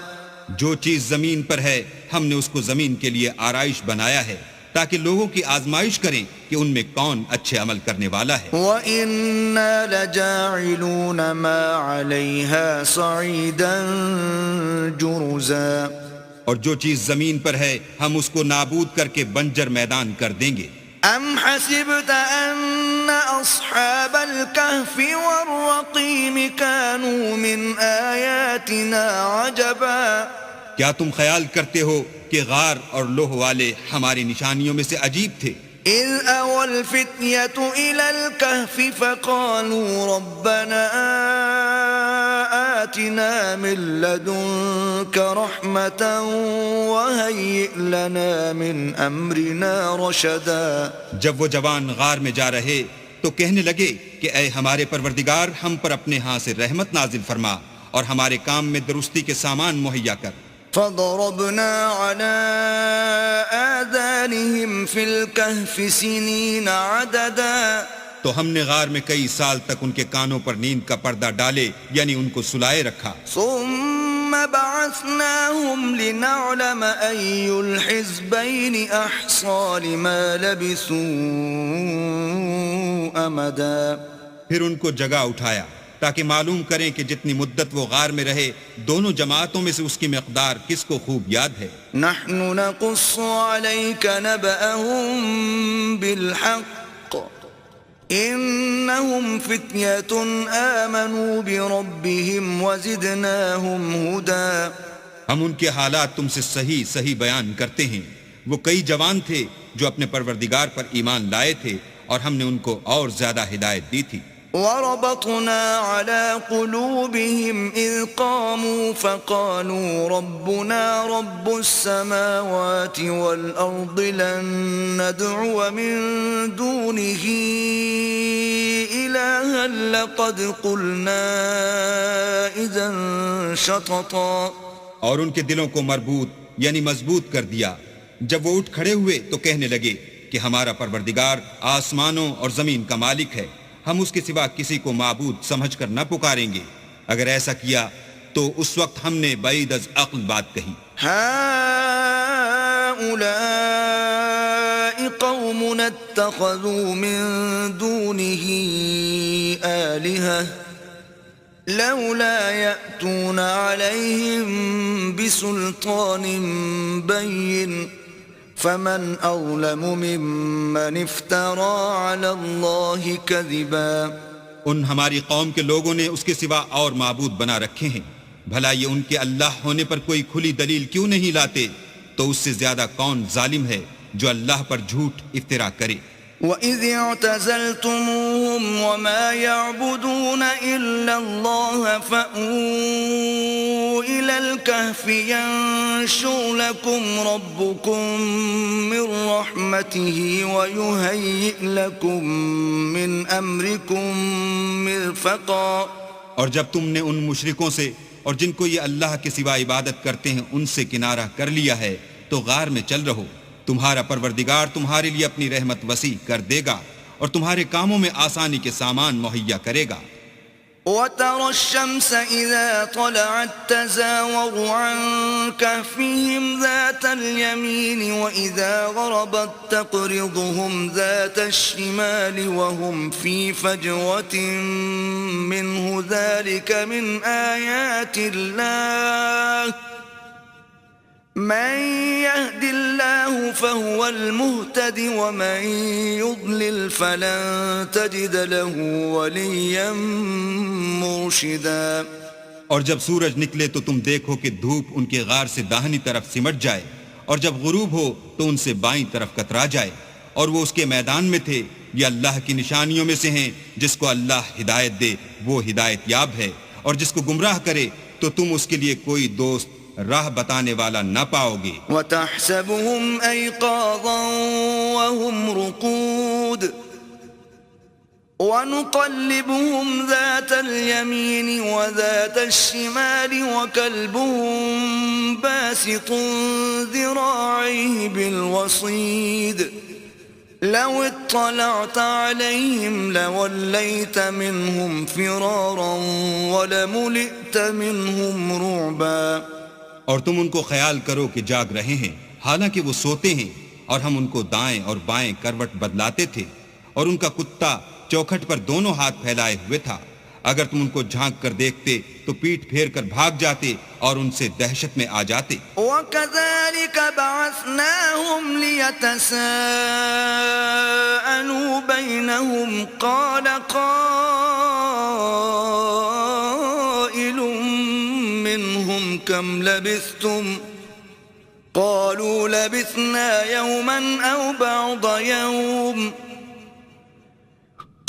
جو چیز زمین پر ہے ہم نے اس کو زمین کے لیے آرائش بنایا ہے تاکہ لوگوں کی آزمائش کریں کہ ان میں کون اچھے عمل کرنے والا ہے. وَإِنَّا لَجَاعِلُونَ مَا عَلَيْهَا صَعِيدًا جُرُزًا. اور جو چیز زمین پر ہے ہم اس کو نابود کر کے بنجر میدان کر دیں گے. أَمْ حَسِبْتَ أَنَّ أَصْحَابَ الْكَهْفِ وَالرَّقِيمِ كَانُوا مِنْ آيَاتِنَا عَجَبًا. کیا تم خیال کرتے ہو کہ غار اور لوہ والے ہماری نشانیوں میں سے عجیب تھے؟ إِذْ أَوَى الْفِتْيَةُ إِلَى الْكَهْفِ فَقَالُوا رَبَّنَا آتِنَا مِن لَّدُنكَ رَحْمَةً وَهَيِّئْ لَنَا مِنْ أَمْرِنَا رَشَدًا. جب وہ جوان غار میں جا رہے تو کہنے لگے کہ اے ہمارے پروردگار، ہم پر اپنے ہاں سے رحمت نازل فرما اور ہمارے کام میں درستی کے سامان مہیا کر. فضربنا على آذانهم في الكهف سنين عددا. تو ہم نے غار میں کئی سال تک ان کے کانوں پر نیند کا پردہ ڈالے، یعنی ان کو سلائے رکھا. ثم بعثناهم لنعلم أي الحزبين أحصى لما لبثوا أمدا. پھر ان کو جگہ اٹھایا تاکہ معلوم کریں کہ جتنی مدت وہ غار میں رہے دونوں جماعتوں میں سے اس کی مقدار کس کو خوب یاد ہے. نحن نقص عليك نبأهم بالحق إنهم فتية آمنوا بربهم وزدناهم هدى. ہم ان کے حالات تم سے صحیح بیان کرتے ہیں. وہ کئی جوان تھے جو اپنے پروردگار پر ایمان لائے تھے اور ہم نے ان کو اور زیادہ ہدایت دی تھی. وربطنا على قلوبهم إذ قاموا فقالوا ربنا رب السماوات والأرض لن ندعو من دونه إلها لقد قلنا إذا شططا. اور ان کے دلوں کو مربوط یعنی مضبوط کر دیا. جب وہ اٹھ کھڑے ہوئے تو کہنے لگے کہ ہمارا پروردگار آسمانوں اور زمین کا مالک ہے، ہم اس کے سوا کسی کو معبود سمجھ کر نہ پکاریں گے. اگر ایسا کیا تو اس وقت ہم نے بعید از عقل بات کہی. هؤلاء قوم اتخذوا من دونه آلهة لولا يأتون عليهم بسلطان بين فمن أظلم ممن افترى على الله كذبا. ان ہماری قوم کے لوگوں نے اس کے سوا اور معبود بنا رکھے ہیں. بھلا یہ ان کے اللہ ہونے پر کوئی کھلی دلیل کیوں نہیں لاتے؟ تو اس سے زیادہ کون ظالم ہے جو اللہ پر جھوٹ افترا کرے. وَإِذِ اعْتَزَلْتُمُوهُمْ وَمَا يَعْبُدُونَ إِلَّا اللَّهَ فَأْوُوا إِلَى الْكَهْفِ يَنشُرْ لَكُمْ رَبُّكُمْ مِنْ رَحْمَتِهِ وَيُهَيِّئْ لَكُمْ مِنْ أَمْرِكُمْ مِرْفَقًا. اور جب تم نے ان مشرکوں سے اور جن کو یہ اللہ کے سوا عبادت کرتے ہیں ان سے کنارہ کر لیا ہے تو غار میں چل رہو. تمہارا پروردگار تمہارے لیے اپنی رحمت وسیع کر دے گا اور تمہارے کاموں میں آسانی کے سامان مہیا کرے گا. وَتَرَى الشَّمْسَ إِذَا طَلَعَتْ تَزَاوَرُ عَنْ كَهْفِهِمْ ذَاتَ الْيَمِينِ وَإِذَا غَرَبَتْ تَقْرِضُهُمْ ذَاتَ الشِّمَالِ وَهُمْ فِي فَجْوَةٍ مِّنْهُ ذَلِكَ مِنْ آيَاتِ اللَّهِ من يهد الله فهو المهتد ومن يضلل فلن تجد له وليا مرشدا. اور جب سورج نکلے تو تم دیکھو کہ دھوپ ان کے غار سے داہنی طرف سمٹ جائے اور جب غروب ہو تو ان سے بائیں طرف کترا جائے. اور وہ اس کے میدان میں تھے. یہ اللہ کی نشانیوں میں سے ہیں. جس کو اللہ ہدایت دے وہ ہدایت یاب ہے اور جس کو گمراہ کرے تو تم اس کے لیے کوئی دوست راہ بتانے والا نہ پاؤ گے. وتحسبهم أيقاظا وهم رقود ونقلبهم ذات اليمين وذات الشمال وكلبهم باسط ذراعيه بالوصيد لو اطلعت عليهم لوليت منهم فرارا ولملئت منهم رعبا. اور تم ان کو خیال کرو کہ جاگ رہے ہیں حالانکہ وہ سوتے ہیں، اور ہم ان کو دائیں اور بائیں کروٹ بدلاتے تھے، اور ان کا کتا چوکھٹ پر دونوں ہاتھ پھیلائے ہوئے تھا. اگر تم ان کو جھانک کر دیکھتے تو پیٹ پھیر کر بھاگ جاتے اور ان سے دہشت میں آ جاتے. وَكَذَلِكَ بَعَثْنَاهُمْ لِيَتَسَاءَلُوا بَيْنَهُمْ قَالَ قَائِلٌ مِّنْهُمْ كَمْ لَبِثْتُمْ قَالُوا لَبِثْنَا يَوْمًا أَوْ بَعْضَ يَوْمٍ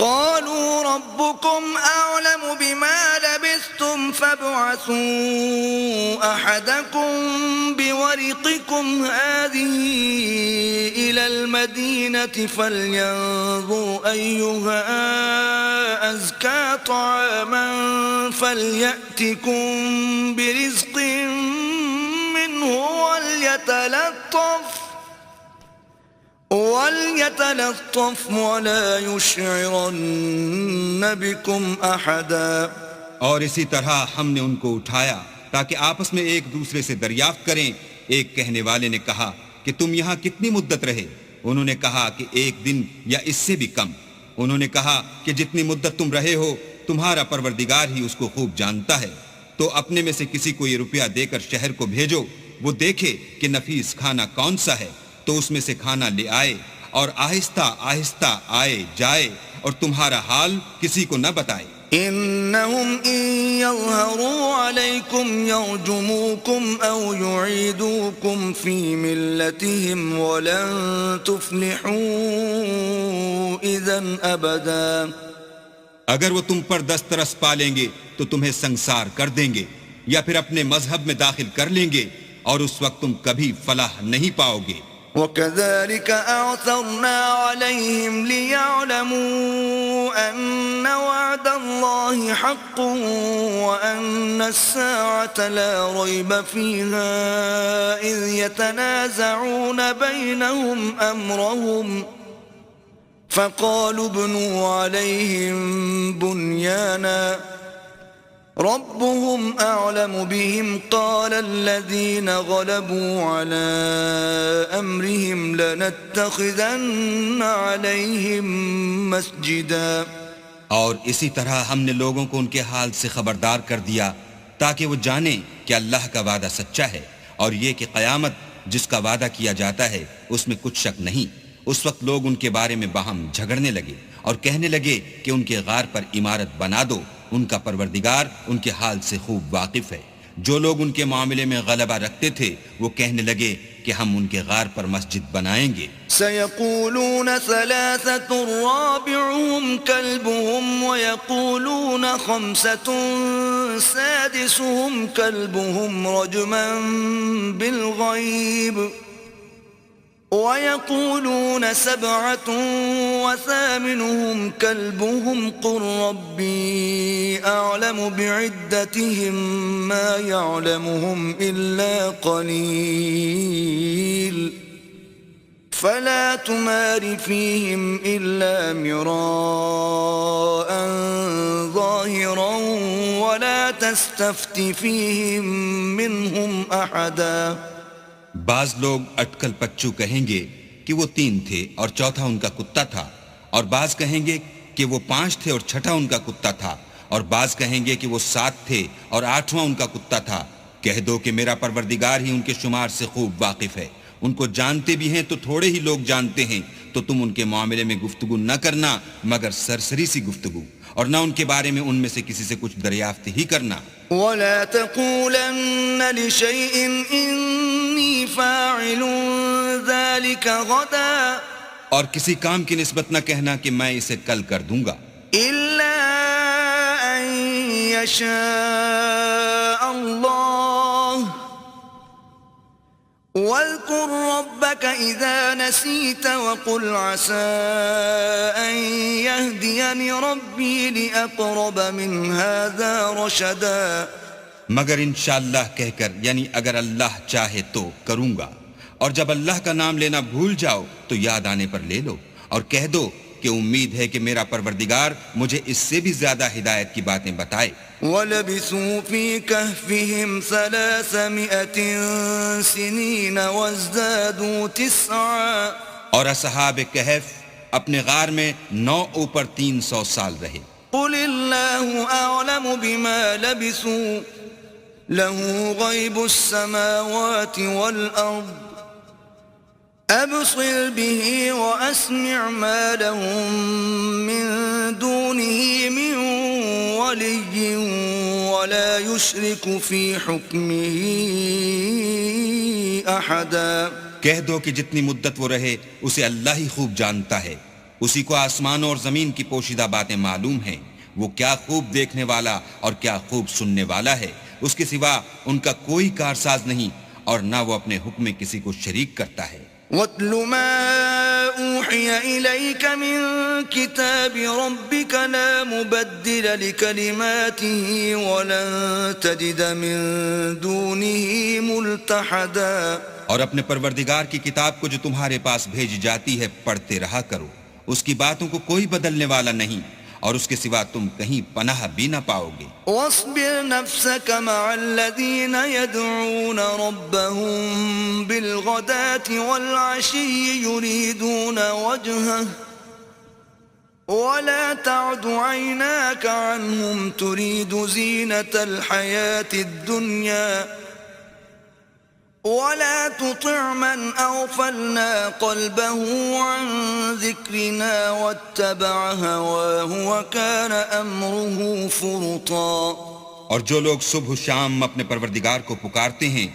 قالوا ربكم أعلم بما لبثتم فابعثوا أحدكم بورقكم هذه إلى المدينة فلينظر أيها أزكى طعاما فليأتكم برزق منه وَلْيَتَلَطَّفْ وَلَا يُشْعِرَنَّ بِكُمْ أَحَدًا. اور اسی طرح ہم نے ان کو اٹھایا تاکہ آپس میں ایک دوسرے سے دریافت کریں. ایک کہنے والے نے کہا کہ تم یہاں کتنی مدت رہے؟ انہوں نے کہا کہ 1 دن یا اس سے بھی کم. انہوں نے کہا کہ جتنی مدت تم رہے ہو تمہارا پروردگار ہی اس کو خوب جانتا ہے. تو اپنے میں سے کسی کو یہ روپیہ دے کر شہر کو بھیجو، وہ دیکھے کہ نفیس کھانا کون سا ہے تو اس میں سے کھانا لے آئے، اور آہستہ آہستہ آئے جائے اور تمہارا حال کسی کو نہ بتائے. إنهم إن يظهروا عليكم يرجموكم أو يعيدوكم في ملتهم ولن تفلحوا إذا أبدا. اگر وہ تم پر دسترس پالیں گے تو تمہیں سنسار کر دیں گے یا پھر اپنے مذہب میں داخل کر لیں گے، اور اس وقت تم کبھی فلاح نہیں پاؤ گے. وَكَذَلِكَ أَعْثَرْنَا عَلَيْهِمْ لِيَعْلَمُوا أَنَّ وَعْدَ اللَّهِ حَقٌّ وَأَنَّ السَّاعَةَ لَا رَيْبَ فِيهَا إِذْ يَتَنَازَعُونَ بَيْنَهُمْ أَمْرَهُمْ فَقَالُوا ابْنُوا عَلَيْهِمْ بُنْيَانًا ربهم أعلم بهم قال الذين غلبوا على أمرهم لنتخذن عليهم مسجدا. اور اسی طرح ہم نے لوگوں کو ان کے حال سے خبردار کر دیا تاکہ وہ جانیں کہ اللہ کا وعدہ سچا ہے، اور یہ کہ قیامت جس کا وعدہ کیا جاتا ہے اس میں کچھ شک نہیں. اس وقت لوگ ان کے بارے میں باہم جھگڑنے لگے اور کہنے لگے کہ ان کے غار پر عمارت بنا دو. ان کا پروردگار ان کے حال سے خوب واقف ہے. جو لوگ ان کے معاملے میں غلبہ رکھتے تھے وہ کہنے لگے کہ ہم ان کے غار پر مسجد بنائیں گے. سيقولون 3 رابعهم كلبهم ويقولون 5 سادسهم كلبهم رجما بالغيب ويقولون 7 وثامنهم كلبهم قل ربي أعلم بعدتهم ما يعلمهم إلا قليل فلا تمار فيهم إلا مراء ظاهرا ولا تستفت فيهم منهم أحدا. بعض لوگ اٹکل پچو کہیں گے کہ وہ 3 تھے اور چوتھا ان کا کتا تھا، اور بعض کہیں گے کہ وہ 5 تھے اور چھٹا ان کا کتا تھا، اور بعض کہیں گے کہ وہ 7 تھے اور 8واں ان کا کتا تھا. کہہ دو کہ میرا پروردگار ہی ان کے شمار سے خوب واقف ہے. ان کو جانتے بھی ہیں تو تھوڑے ہی لوگ جانتے ہیں، تو تم ان کے معاملے میں گفتگو نہ کرنا مگر سرسری سی گفتگو، اور نہ ان کے بارے میں ان میں سے کسی سے کچھ دریافت ہی کرنا. ولا تقولن لشيء إني فاعل ذلك غدا اور کسی کام کی نسبت نہ کہنا کہ میں اسے کل کر دوں گا، إلا أن يشاء الله واذكر ربك إذا نسيت وقل عسى أن يهديني ربي لأقرب من هذا رشدا. مگر انشاءاللہ کہہ کر، یعنی اگر اللہ چاہے تو کروں گا، اور جب اللہ کا نام لینا بھول جاؤ تو یاد آنے پر لے لو، اور کہہ دو کہ امید ہے کہ میرا پروردگار مجھے اس سے بھی زیادہ ہدایت کی باتیں بتائے. وَلَبِثُوا فِي كَهْفِهِمْ 300 سِنِينَ وَازْدَادُوا 9. اور اصحاب کہف اپنے غار میں 9 اوپر 300 سال رہے. قُلِ اللَّهُ أَعْلَمُ بِمَا لَبِثُوا لَهُ غَيْبُ السَّمَاوَاتِ وَالْأَرْضِ أَبْصِرْ بِهِ وَأَسْمِعْ مَا لَهُم مِّن دُونِهِ مِن وَلِيٍّ وَلَا يُشْرِكُ فِي حُكْمِهِ أَحَدًا. کہہ دو کہ جتنی مدت وہ رہے اسے اللہ ہی خوب جانتا ہے، اسی کو آسمانوں اور زمین کی پوشیدہ باتیں معلوم ہیں. وہ کیا خوب دیکھنے والا اور کیا خوب سننے والا ہے. اس کے سوا ان کا کوئی کارساز نہیں، اور نہ وہ اپنے حکم میں کسی کو شریک کرتا ہے. وَاتْلُ مَا أُوحِيَ إِلَيْكَ مِن كِتَابِ رَبِّكَ لَا مُبَدِّلَ لِكَلِمَاتِهِ وَلَن تَجِدَ مِن دُونِهِ مُلْتَحَدًا. اور اپنے پروردگار کی کتاب کو جو تمہارے پاس بھیجی جاتی ہے پڑھتے رہا کرو، اس کی باتوں کو کوئی بدلنے والا نہیں، اور اس کے سوا تم کہیں پناہ بھی نہ پاؤ گے. واصبر نفسك مع الذين يدعون ربهم بالغداة والعشي يريدون وجهه ولا تعد عيناك عنهم تريد زينة الحياة الدنيا ولا تطع من أغفلنا قلبه عن ذكرنا واتبع هواه وكان أمره فرطا. اور جو لوگ صبح و شام اپنے پروردگار کو پکارتے ہیں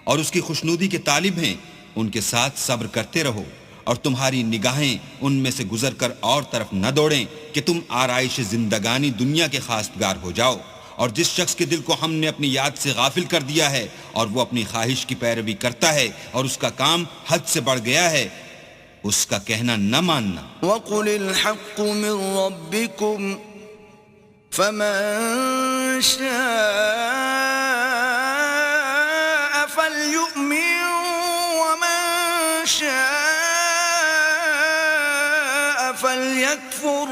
اور اس کی خوشنودی کے طالب ہیں، ان کے ساتھ صبر کرتے رہو، اور تمہاری نگاہیں ان میں سے گزر کر اور طرف نہ دوڑیں کہ تم آرائش زندگانی دنیا کے خواستگار ہو جاؤ. اور جس شخص کے دل کو ہم نے اپنی یاد سے غافل کر دیا ہے اور وہ اپنی خواہش کی پیروی کرتا ہے اور اس کا کام حد سے بڑھ گیا ہے، اس کا کہنا نہ ماننا. وَقُلِ الْحَقُّ مِن رَّبِّكُمْ فَمَن شَاءَ فَلْيُؤْمِن وَمَن شَاءَ فَلْيَكْفُرْ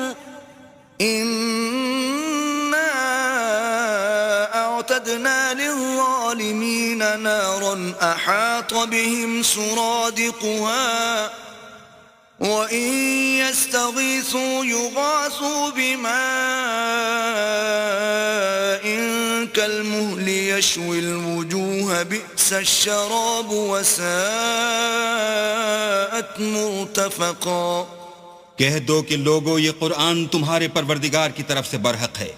أعتدنا للظالمين نارا أحاط بهم سرادقها وإن يستغيثوا يغاثوا بماء كالمهل يشوي الوجوه بئس الشراب وساءت مرتفقا. کہہ دو کہ لوگو یہ قرآن تمہارے پروردگار کی طرف سے برحق ہے،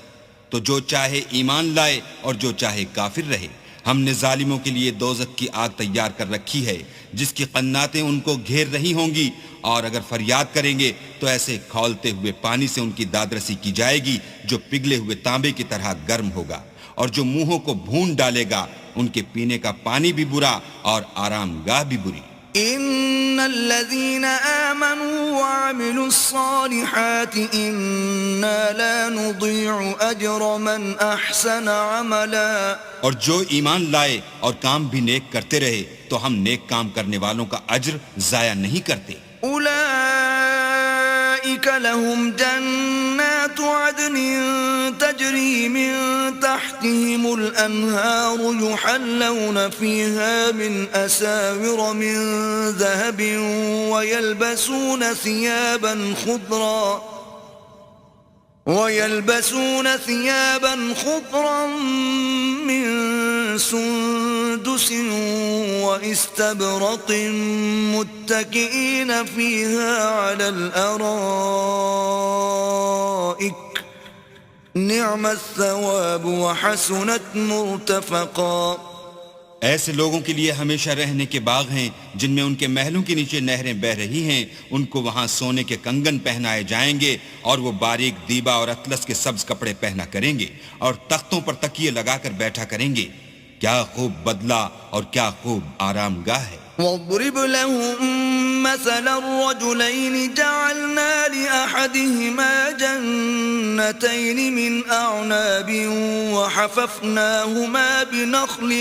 تو جو چاہے ایمان لائے اور جو چاہے کافر رہے. ہم نے ظالموں کے لیے دوزخ کی آگ تیار کر رکھی ہے جس کی قناتیں ان کو گھیر رہی ہوں گی، اور اگر فریاد کریں گے تو ایسے کھولتے ہوئے پانی سے ان کی دادرسی کی جائے گی جو پگھلے ہوئے تانبے کی طرح گرم ہوگا، اور جو منہوں کو بھون ڈالے گا ان کے پینے کا پانی بھی برا اور آرام گاہ بھی بری. ان الذين آمنوا وعملوا الصالحات انا لا نضيع اجر من احسن عملا. اور جو ایمان لائے اور کام بھی نیک کرتے رہے تو ہم نیک کام کرنے والوں کا اجر ضائع نہیں کرتے. اولئك لهم جنات عدن تجري من تحتهم الأنهار يحلون فيها من أساور من ذهب ويلبسون ثيابا خضرا من سندس واستبرق متكئين فيها على الأرائك نعم الثواب وحسنت مرتفقا. ایسے لوگوں کے لیے ہمیشہ رہنے کے باغ ہیں جن میں ان کے محلوں کے نیچے نہریں بہ رہی ہیں. ان کو وہاں سونے کے کنگن پہنائے جائیں گے اور وہ باریک دیبا اور اطلس کے سبز کپڑے پہنا کریں گے اور تختوں پر تکیے لگا کر بیٹھا کریں گے. کیا خوب بدلہ اور کیا خوب آرام گاہ ہے. واضرب لهم مثل الرجلين جعلنا لأحدهما جنتين من أعناب وحففناهما بنخل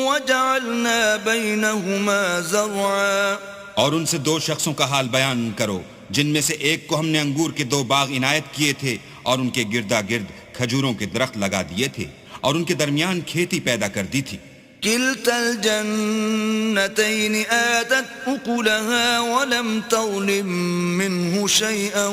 وجعلنا بينهما زرعا. اور ان سے دو شخصوں کا حال بیان کرو جن میں سے ایک کو ہم نے انگور کے 2 باغ عنایت کیے تھے اور ان کے گردا گرد کھجوروں کے درخت لگا دیے تھے اور ان کے درمیان کھیتی پیدا کر دی تھی. كلتا الجنتين آتت أكلها ولم تظلم منه شيئا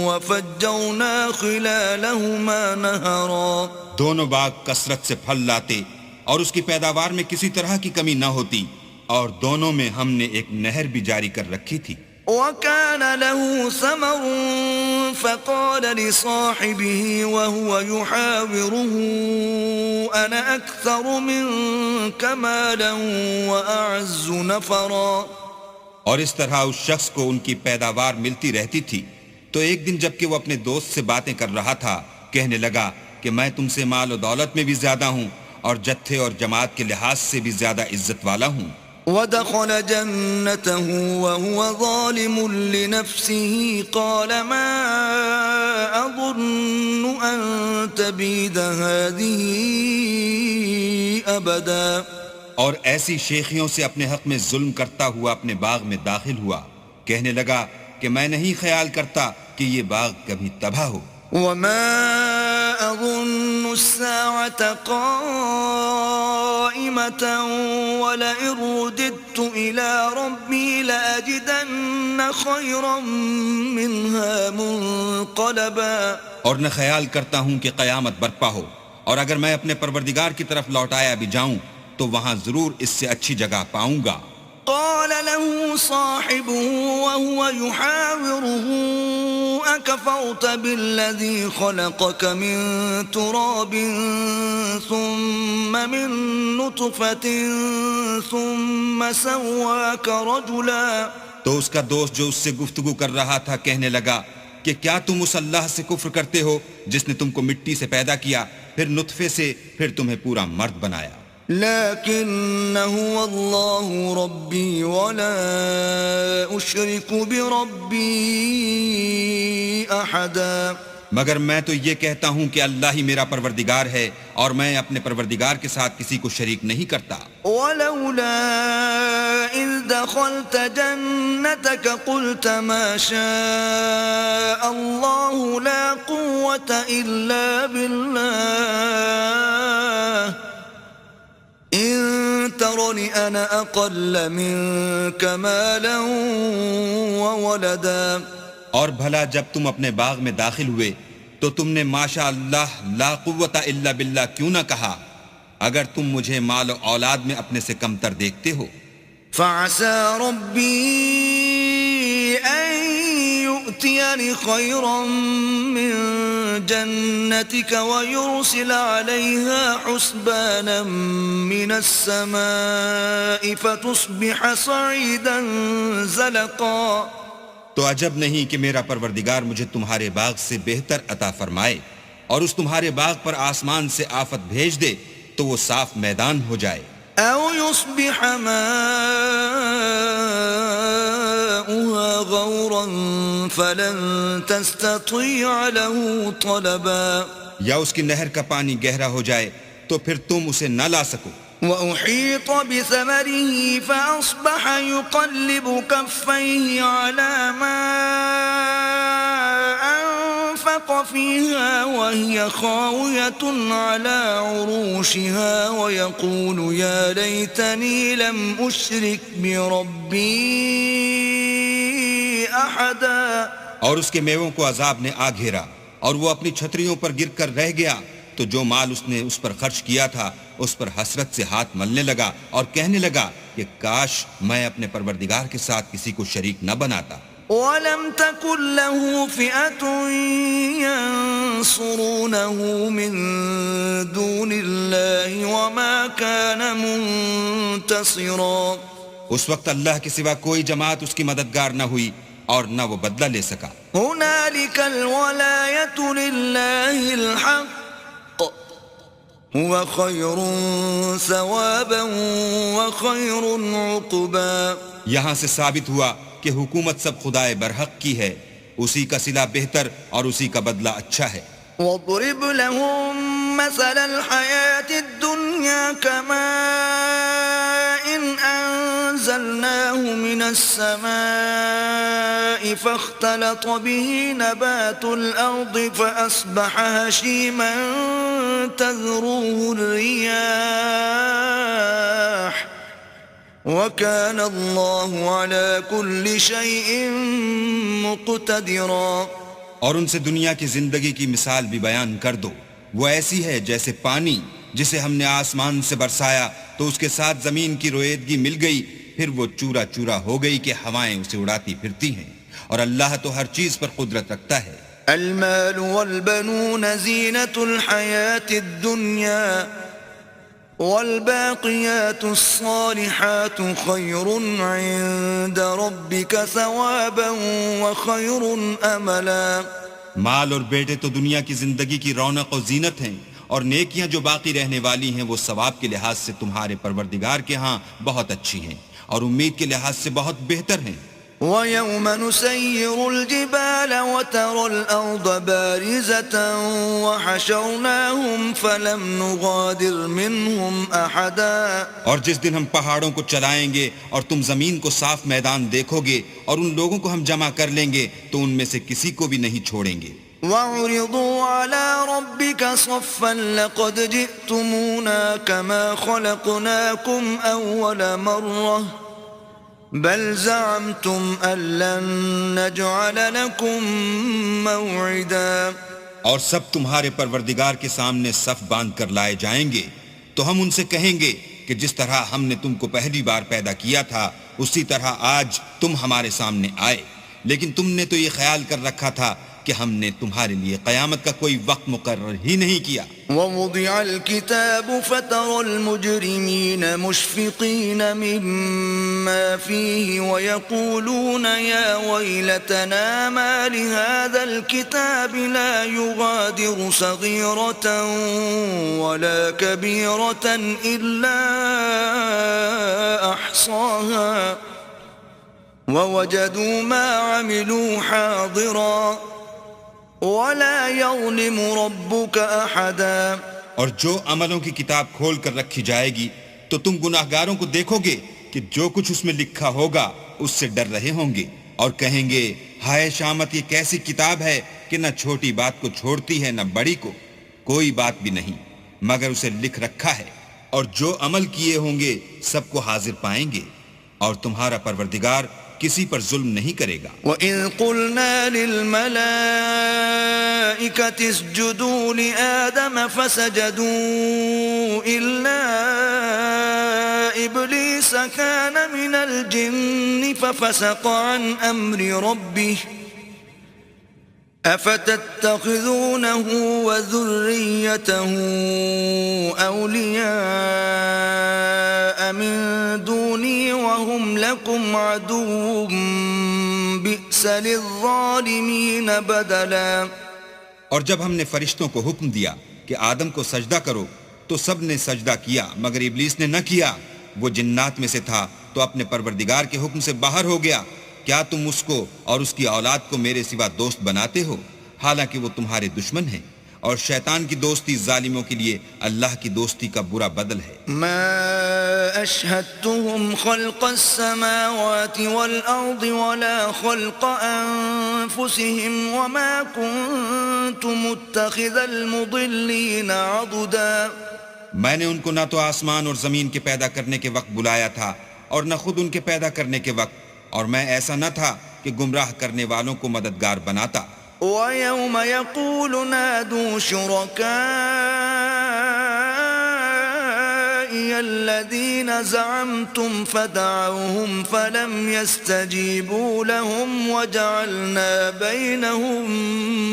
وفجرنا خلالهما نهرا. دونوں باغ کثرت سے پھل لاتے اور اس کی پیداوار میں کسی طرح کی کمی نہ ہوتی اور دونوں میں ہم نے ایک نہر بھی جاری کر رکھی تھی. وكان له ثمر فقال لصاحبه وهو يحاوره أنا أكثر منك مالا وأعز نفرا. اور اس طرح اس شخص کو ان کی پیداوار ملتی رہتی تھی تو ایک دن جب کہ وہ اپنے دوست سے باتیں کر رہا تھا کہنے لگا کہ میں تم سے مال و دولت میں بھی زیادہ ہوں اور جتھے اور جماعت کے لحاظ سے بھی زیادہ عزت والا ہوں. ودخل جنته وهو ظالم لنفسه قال ما أظن أن تبيد هذه أبدا. اور ایسی شیخیوں سے اپنے حق میں ظلم کرتا ہوا اپنے باغ میں داخل ہوا کہنے لگا کہ میں نہیں خیال کرتا کہ یہ باغ کبھی تباہ ہو. وما أظن الساعة قائمة ولئن رددت إلى ربي لأجدن خيرا منها منقلبا. اور نہ خیال کرتا ہوں کہ قیامت برپا ہو اور اگر میں اپنے پروردگار کی طرف لوٹایا بھی جاؤں تو وہاں ضرور اس سے اچھی جگہ پاؤں گا. قال له صاحبه وهو يحاوره أكفرت بالذي خلقك من تراب ثم من نطفة ثم سواك رجلا. تو اس کا دوست جو اس سے گفتگو کر رہا تھا کہنے لگا کہ کیا تم اس اللہ سے کفر کرتے ہو جس نے تم کو مٹی سے پیدا کیا پھر نطفے سے پھر تمہیں پورا مرد بنایا. لكن هو الله ربي ولا أشرك بربي أحدا. مگر میں تو یہ کہتا ہوں کہ اللہ ہی میرا پروردگار ہے اور میں اپنے پروردگار کے ساتھ کسی کو شریک نہیں کرتا. ولولا إذ دخلت جنتك قلت ما شاء الله لا قوة إلا بالله إن ترني أنا أقل منك مالا وولدا. اور بھلا جب تم اپنے باغ میں داخل ہوئے تو تم نے ماشاء اللہ لا قوت الا باللہ کیوں نہ کہا اگر تم مجھے مال و اولاد میں اپنے سے کمتر دیکھتے ہو. فعسى ربي أن يؤتيني خيرا من جنتك ويرسل عليها حسبانا من السماء فتصبح صعيدا زلقا. تو عجب نہیں کہ میرا پروردگار مجھے تمہارے باغ سے بہتر عطا فرمائے اور اس تمہارے باغ پر آسمان سے آفت بھیج دے تو وہ صاف میدان ہو جائے. أو يصبح ماؤها غورا فلن تستطيع له طلبا. یا اس کی نہر کا پانی گہرا ہو جائے تو پھر تم اسے نہ لا سکو. وأحيط بثمره فأصبح يقلب كفيه على ما أنفق فيها وهي خاوية على عروشها ويقول يا ليتني لم أشرك بربي أحدا. اور اس کے میووں کو عذاب نے آ گھیرا اور وہ اپنی چھتریوں پر گر کر رہ گیا تو جو مال اس نے اس پر خرچ کیا تھا اس پر حسرت سے ہاتھ ملنے لگا اور کہنے لگا کہ کاش میں اپنے پروردگار کے ساتھ کسی کو شریک نہ بناتا. وَلَمْ تَكُنْ لَهُ فِئَةٌ يَنصُرُونَهُ مِن دُونِ اللَّهِ وَمَا كَانَ مُنتَصِرًا. اس وقت اللہ کے سوا کوئی جماعت اس کی مددگار نہ ہوئی اور نہ وہ بدلہ لے سکا. هُنَالِكَ الْوَلَایَةُ لِلَّهِ الْحَقِّ هو خير ثوابا وخير عقبا. یہاں سے ثابت ہوا کہ حکومت سب خدائے برحق کی ہے، اسی کا صلہ بہتر اور اسی کا بدلہ اچھا ہے. واضرب لهم مثل الحياة الدنيا كماء إن أنزلناه من السماء فاختلط به نبات الأرض فأصبح هشيما تذروه الرياح وكان الله على كل شيء مقتدرا. اور ان سے دنیا کی زندگی کی مثال بھی بیان کر دو، وہ ایسی ہے جیسے پانی جسے ہم نے آسمان سے برسایا تو اس کے ساتھ زمین کی رویدگی مل گئی، پھر وہ چورا چورا ہو گئی کہ ہوائیں اسے اڑاتی پھرتی ہیں، اور اللہ تو ہر چیز پر قدرت رکھتا ہے. المال والبنون زينة الحياة الدنيا والباقيات الصالحات خير عند ربك ثوابا وخير املا. مال اور بیٹے تو دنیا کی زندگی کی رونق و زینت ہیں، اور نیکیاں جو باقی رہنے والی ہیں وہ ثواب کے لحاظ سے تمہارے پروردگار کے ہاں بہت اچھی ہیں اور امید کے لحاظ سے بہت بہتر ہیں. وَيَوْمَ نُسَيِّرُ الْجِبَالَ وَتَرَى الْأَرْضَ بَارِزَةً وَحَشَرْنَاهُمْ فَلَمْ نُغَادِرْ مِنْهُمْ أَحَدًا. اور جس دن ہم پہاڑوں کو چلائیں گے اور تم زمین کو صاف میدان دیکھو گے اور ان لوگوں کو ہم جمع کر لیں گے تو ان میں سے کسی کو بھی نہیں چھوڑیں گے. وَعُرِضُوا عَلَى رَبِّكَ صَفًّا لَقَدْ جِئْتُمُونَا كَمَا خَلَقْنَاكُمْ أَوَّلَ مَرَّةٍ بل زعمتم أن لن نجعل لكم موعدا. اور سب تمہارے پروردگار کے سامنے صف باندھ کر لائے جائیں گے تو ہم ان سے کہیں گے کہ جس طرح ہم نے تم کو پہلی بار پیدا کیا تھا اسی طرح آج تم ہمارے سامنے آئے، لیکن تم نے تو یہ خیال کر رکھا تھا کہ ہم نے تمہارے لیے قیامت کا کوئی وقت مقرر ہی نہیں کیا. ووضع الكتاب فترى المجرمين مشفقين مما فيه ويقولون يا ويلتنا ما لهذا الكتاب لا يغادر صغيرة ولا كبيرة إلا أحصاها ووجدوا ما عملوا حاضرا وَلَا يَظْلِمُ رَبُّكَ أَحَدًا. اور جو عملوں کی کتاب کھول کر رکھی جائے گی تو تم گناہگاروں کو دیکھو گے کہ جو کچھ اس میں لکھا ہوگا اس سے ڈر رہے ہوں گے اور کہیں گے ہائے شامت، یہ کیسی کتاب ہے کہ نہ چھوٹی بات کو چھوڑتی ہے نہ بڑی کو، کوئی بات بھی نہیں مگر اسے لکھ رکھا ہے، اور جو عمل کیے ہوں گے سب کو حاضر پائیں گے، اور تمہارا پروردگار کسی پر ظلم نہیں کرے گا. وَإِذْ قُلْنَا لِلْمَلَائِكَةِ اسْجُدُوا لِآدَمَ فَسَجَدُوا إِلَّا إِبْلِيسَ كَانَ مِنَ الْجِنِّ فَفَسَقَ عَنْ أَمْرِ رَبِّهِ أَفَتَتَّخِذُونَهُ وَذُرِّيَّتَهُ أَوْلِيَاءَ مِن دُونِي وَهُمْ لَكُمْ عَدُوٌّ بِئْسَ لِلظَّالِمِينَ بَدَلًا. اور جب ہم نے فرشتوں کو حکم دیا کہ آدم کو سجدہ کرو تو سب نے سجدہ کیا مگر ابلیس نے نہ کیا، وہ جنات میں سے تھا تو اپنے پروردگار کے حکم سے باہر ہو گیا. کیا تم اس کو اور اس کی اولاد کو میرے سوا دوست بناتے ہو حالانکہ وہ تمہارے دشمن ہیں، اور شیطان کی دوستی ظالموں کے لیے اللہ کی دوستی کا برا بدل ہے. ما اشهدتهم خلق السماوات والارض ولا خلق انفسهم وما كنت متخذ المضلين عضدا. میں نے ان کو نہ تو آسمان اور زمین کے پیدا کرنے کے وقت بلایا تھا اور نہ خود ان کے پیدا کرنے کے وقت، اور میں ایسا نہ تھا کہ گمراہ کرنے والوں کو مددگار بناتا. وَيَوْمَ يَقُولُ نَادُوا شُرَكَائِيَ الَّذِينَ زَعَمْتُمْ فَدَعَوْهُمْ فَلَمْ يَسْتَجِيبُوا لَهُمْ وَجَعَلْنَا بَيْنَهُمْ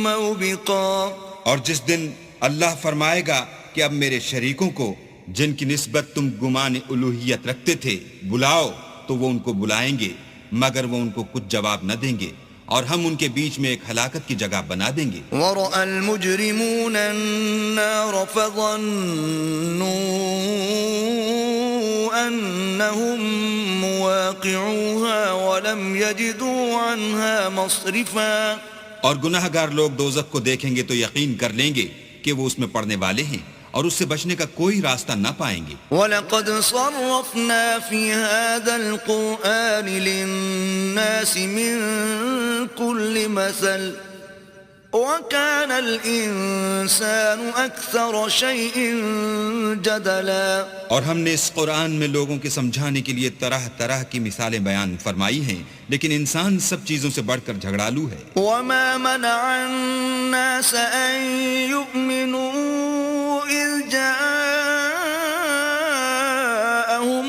مَوْبِقًا. اور جس دن اللہ فرمائے گا کہ اب میرے شریکوں کو جن کی نسبت تم گمان الوہیت رکھتے تھے بلاؤ، تو وہ ان کو بلائیں گے مگر وہ ان کو کچھ جواب نہ دیں گے، اور ہم ان کے بیچ میں ایک ہلاکت کی جگہ بنا دیں گے. ورأى المجرمون النار فظنوا أنهم مواقعوها ولم يجدوا عنها مصرفا. اور گناہ گار لوگ دوزخ کو دیکھیں گے تو یقین کر لیں گے کہ وہ اس میں پڑنے والے ہیں اور اس سے بچنے کا کوئی راستہ نہ پائیں گے. وَلَقَدْ صَرَّفْنَا فِي هَذَا الْقُرْآنِ لِلنَّاسِ مِنْ كُلِّ مَثَلٍ وَكَانَ الْإِنسَانُ أَكْثَرَ شَيْءٍ جَدَلًا. اور ہم نے اس قرآن میں لوگوں کے سمجھانے کے لیے طرح طرح کی مثالیں بیان فرمائی ہیں، لیکن انسان سب چیزوں سے بڑھ کر جھگڑالو ہے. وَمَا مَنَعَ النَّاسَ أَن يُؤْمِنُوا إِذْ جَاءَهُمُ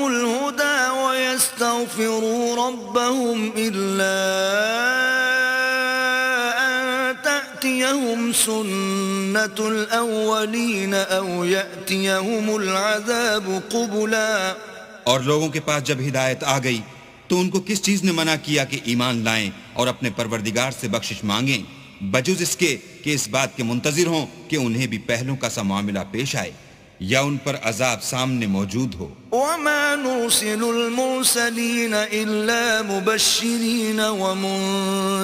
الْهُدَى وَيَسْتَغْفِرُوا رَبَّهُمْ إِلَّا أَن تَأْتِيَهُمْ سُنَّةُ الْأَوَّلِينَ أَوْ يَأْتِيَهُمُ الْعَذَابُ قُبُلًا. اور لوگوں کے پاس جب ہدایت آ گئی تو ان کو کس چیز نے منع کیا کہ ایمان لائیں اور اپنے پروردگار سے بخشش مانگیں، بجز اس کے کہ اس بات کے منتظر ہوں کہ انہیں بھی پہلوں کا سا معاملہ پیش آئے یا ان پر عذاب سامنے موجود ہو. وَمَا نُرْسِلُ الْمُرْسَلِينَ إِلَّا مُبَشِّرِينَ وَمُنذِرِينَ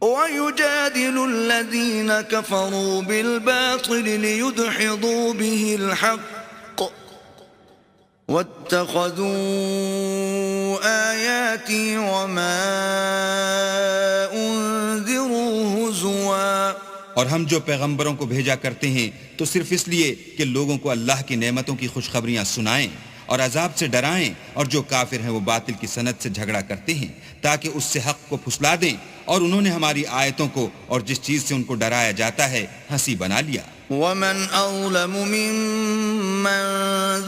وَيُجَادِلُ الَّذِينَ كَفَرُوا بِالْبَاطِلِ لِيُدْحِضُوا بِهِ الْحَقَّ وَاتَّخَذُوا آيَاتِي وَمَا أُنذِرُوا هُزُوًا. اور ہم جو پیغمبروں کو بھیجا کرتے ہیں تو صرف اس لیے کہ لوگوں کو اللہ کی نعمتوں کی خوشخبریاں سنائیں اور عذاب سے ڈرائیں، اور جو کافر ہیں وہ باطل کی سند سے جھگڑا کرتے ہیں تاکہ اس سے حق کو پھسلا دیں، اور انہوں نے ہماری آیتوں کو اور جس چیز سے ان کو ڈرایا جاتا ہے ہنسی بنا لیا. وَمَنْ أَظْلَمُ مِمَّنْ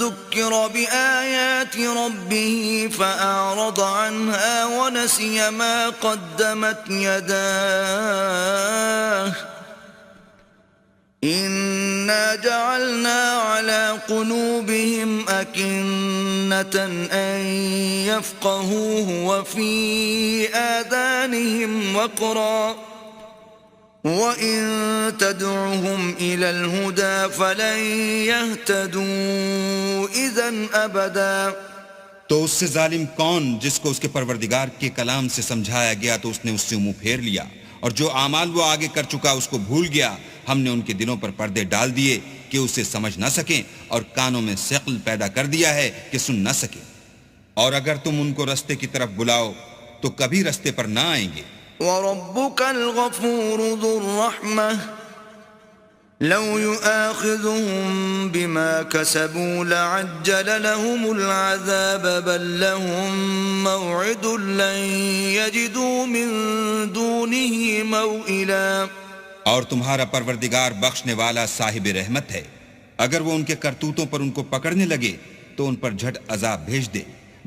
ذُكِّرَ بِآيَاتِ رَبِّهِ فَأَعْرَضَ عَنْهَا وَنَسِيَ مَا قَدَّمَتْ يَدَاهُ إِنَّا جَعَلْنَا عَلَى قُلُوبِهِمْ أَكِنَّةً أَن يَفْقَهُوهُ وَفِي آذَانِهِمْ وَقْرًا وَإِن تَدْعُهُمْ إِلَى الْهُدَى فَلَن يَهْتَدُوا إِذًا أَبَدًا. تو اس سے ظالم کون جس کو اس کے پروردگار کے کلام سے سمجھایا گیا تو اس نے اس سے منہ پھیر لیا، اور جو اعمال وہ آگے کر چکا اس کو بھول گیا. ہم نے ان کے دلوں پر پردے ڈال دیے کہ اسے سمجھ نہ سکیں، اور کانوں میں ثقل پیدا کر دیا ہے کہ سن نہ سکیں. اور اگر تم ان کو رستے کی طرف بلاؤ تو کبھی رستے پر نہ آئیں گے. وَرَبُّكَ الْغَفُورُ ذُو الرَّحْمَةِ لَوْ يُؤَاخِذُهُم بِمَا كَسَبُوا لَعَجَّلَ لَهُمُ الْعَذَابَ بَل لَّهُم مَّوْعِدٌ لَّن يَجِدُوا مِن دُونِهِ مَوْئِلًا. اور تمہارا پروردگار بخشنے والا صاحب رحمت ہے، اگر وہ ان کے کرتوتوں پر ان کو پکڑنے لگے تو ان پر جھٹ عذاب بھیج دے،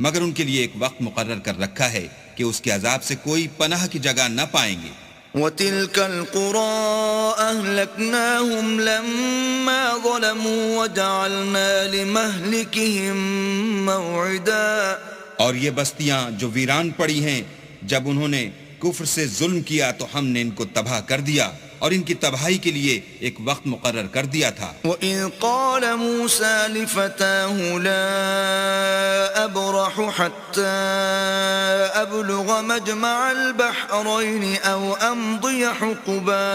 مگر ان کے لیے ایک وقت مقرر کر رکھا ہے کہ اس کے عذاب سے کوئی پناہ کی جگہ نہ پائیں گے. وَتِلْكَ الْقُرَىٰ أَهْلَكْنَاهُمْ لَمَّا ظَلَمُوا وَجَعَلْنَا لِمَهْلِكِهِم مَّوْعِدًا. اور یہ بستیاں جو ویران پڑی ہیں، جب انہوں نے کفر سے ظلم کیا تو ہم نے ان کو تباہ کر دیا اور ان کی تباہی کے لیے ایک وقت مقرر کر دیا تھا. وَإِذْ قَالَ مُوسَىٰ لِفَتَاهُ لَا أَبْرَحُ حَتَّىٰ أَبْلُغَ مَجْمَعَ الْبَحْرَيْنِ أَوْ أَمْضِيَ حُقُبًا.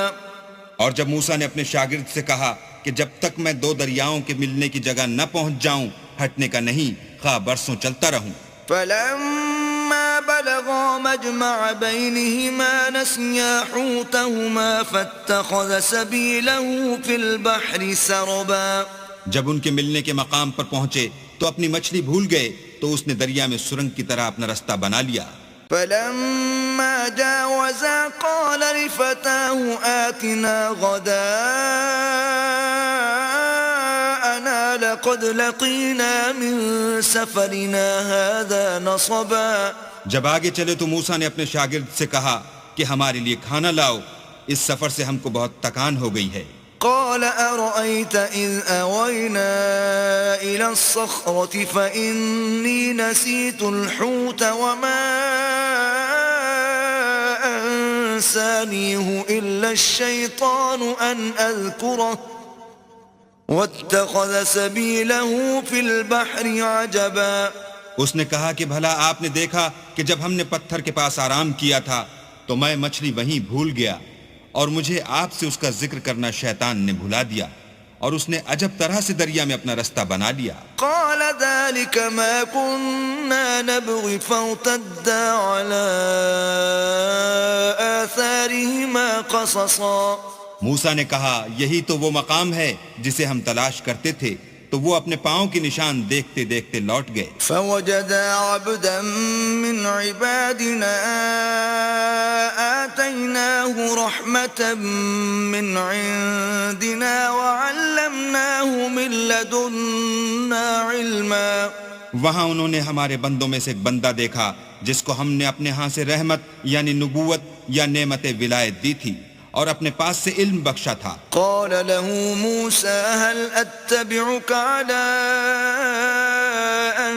اور جب موسیٰ نے اپنے شاگرد سے کہا کہ جب تک میں دو دریاؤں کے ملنے کی جگہ نہ پہنچ جاؤں ہٹنے کا نہیں، خواہ برسوں چلتا رہوں. فَلَمَّا بَلَغَا مَجْمَعَ بَيْنِهِمَا نَسِيَا حُوتَهُمَا فَاتَّخَذَ سَبِيلَهُ فِي الْبَحْرِ سَرَبًا. جب ان کے ملنے کے مقام پر پہنچے تو اپنی مچھلی بھول گئے تو اس نے دریا میں سرنگ کی طرح اپنا رستہ بنا لیا. فَلَمَّا جَاوَزَا قَالَ لِفَتَاهُ آتِنَا غَدَاءَنَا لَقَدْ لَقِينَا مِن سَفَرِنَا هَذَا نَصَبًا. جب آگے چلے تو موسیٰ نے اپنے شاگرد سے کہا کہ ہمارے لیے کھانا لاؤ، اس سفر سے ہم کو بہت تکان ہو گئی ہے. قال أرأيت إذ أوينا إلى الصخرة فإني نسيت الحوت وما أنسانيه إلا الشيطان أن أذكره واتخذ سبيله في البحر عجبا. اس نے کہا کہ بھلا آپ نے دیکھا کہ جب ہم نے پتھر کے پاس آرام کیا تھا تو میں مچھلی وہیں بھول گیا اور مجھے آپ سے اس کا ذکر کرنا شیطان نے بھلا دیا اور اس نے عجب طرح سے دریا میں اپنا رستہ بنا لیا. قال ذلك ما كنا نبغي فارتدا على آثارهما قصصا. موسیٰ نے کہا یہی تو وہ مقام ہے جسے ہم تلاش کرتے تھے، تو وہ اپنے پاؤں کی نشان دیکھتے دیکھتے لوٹ گئے. فوجدا عبدا من عبادنا آتيناه رحمة من عندنا وعلمناه من لدنا علما. وہاں انہوں نے ہمارے بندوں میں سے ایک بندہ دیکھا جس کو ہم نے اپنے ہاں سے رحمت یعنی نبوت یا نعمت ولایت دی تھی اور اپنے پاس سے علم بخشا تھا. قال له موسى هل أتبعك على أن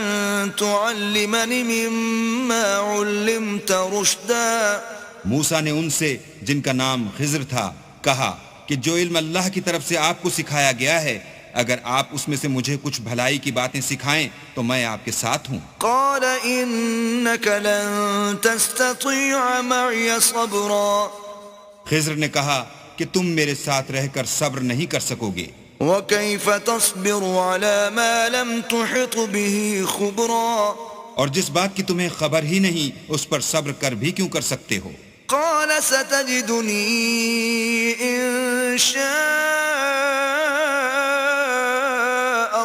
تعلمني مما علمت رشدا. موسیٰ نے ان سے جن کا نام خضر تھا کہا کہ جو علم اللہ کی طرف سے آپ کو سکھایا گیا ہے اگر آپ اس میں سے مجھے کچھ بھلائی کی باتیں سکھائیں تو میں آپ کے ساتھ ہوں. قال إنك لن تستطيع معي صبرا. خضر نے کہا کہ تم میرے ساتھ رہ کر صبر نہیں کر سکو گے. وكيف تصبر على ما لم تحط به خبرا. اور جس بات کی تمہیں خبر ہی نہیں اس پر صبر کر بھی کیوں کر سکتے ہو. قال ستجدني إن شاء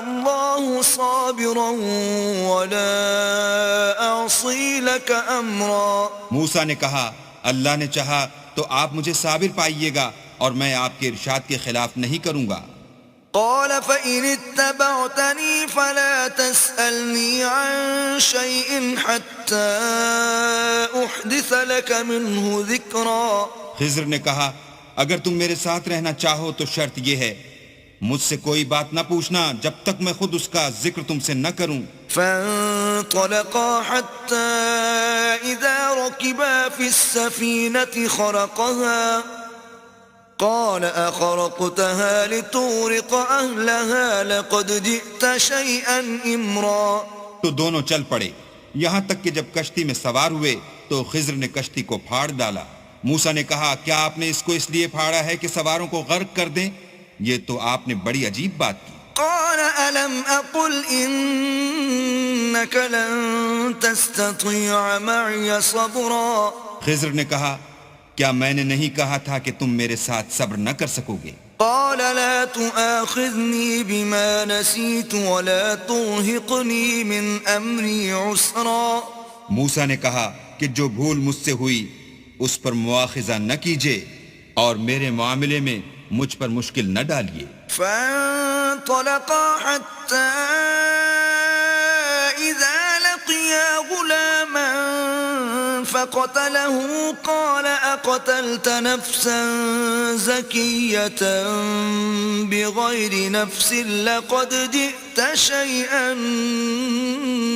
الله صابرا ولا أعصي لك أمرا. موسیٰ نے کہا اللہ نے چاہا تو آپ مجھے صابر پائیے گا اور میں آپ کے ارشاد کے خلاف نہیں کروں گا. قال فإن اتبعتني فلا تسألني عن شيء حتى أحدث لك منه ذكرا. خضر نے کہا اگر تم میرے ساتھ رہنا چاہو تو شرط یہ ہے مجھ سے کوئی بات نہ پوچھنا جب تک میں خود اس کا ذکر تم سے نہ کروں. فانطلقا حتى إذا ركبا في السفينة خرقها قال أخرقتها لتغرق أهلها لقد جئت شيئا إمرا. تو دونوں چل پڑے یہاں تک کہ جب کشتی میں سوار ہوئے تو خضر نے کشتی کو پھاڑ ڈالا. موسیٰ نے کہا کیا آپ نے اس کو اس لیے پھاڑا ہے کہ سواروں کو غرق کر دیں؟ یہ تو آپ نے بڑی عجیب بات کی. قال ألم أقل إنك لن تستطيع معي صبرا. خضر نے کہا کیا میں نے نہیں کہا تھا کہ تم میرے ساتھ صبر نہ کر سکو گے؟ قال لا تؤاخذني بما نسيت ولا ترهقني من أمري عسرا. موسیٰ نے کہا کہ جو بھول مجھ سے ہوئی اس پر مواخذہ نہ کیجیے اور میرے معاملے میں مجھ پر مشکل نہ ڈالیے. فانطلقا حتى إذا لقيا غلاما فقتله قال أقتلت نفسا زكية بغير نفس لقد جئت شيئا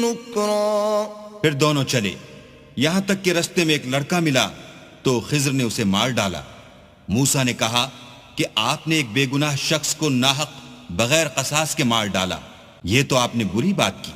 نكرا. پھر دونوں چلے یہاں تک کہ رستے میں ایک لڑکا ملا تو خضر نے اسے مار ڈالا. موسیٰ نے کہا کہ آپ نے ایک بے گناہ شخص کو ناحق بغیر قصاص کے مار ڈالا، یہ تو آپ نے بری بات کی.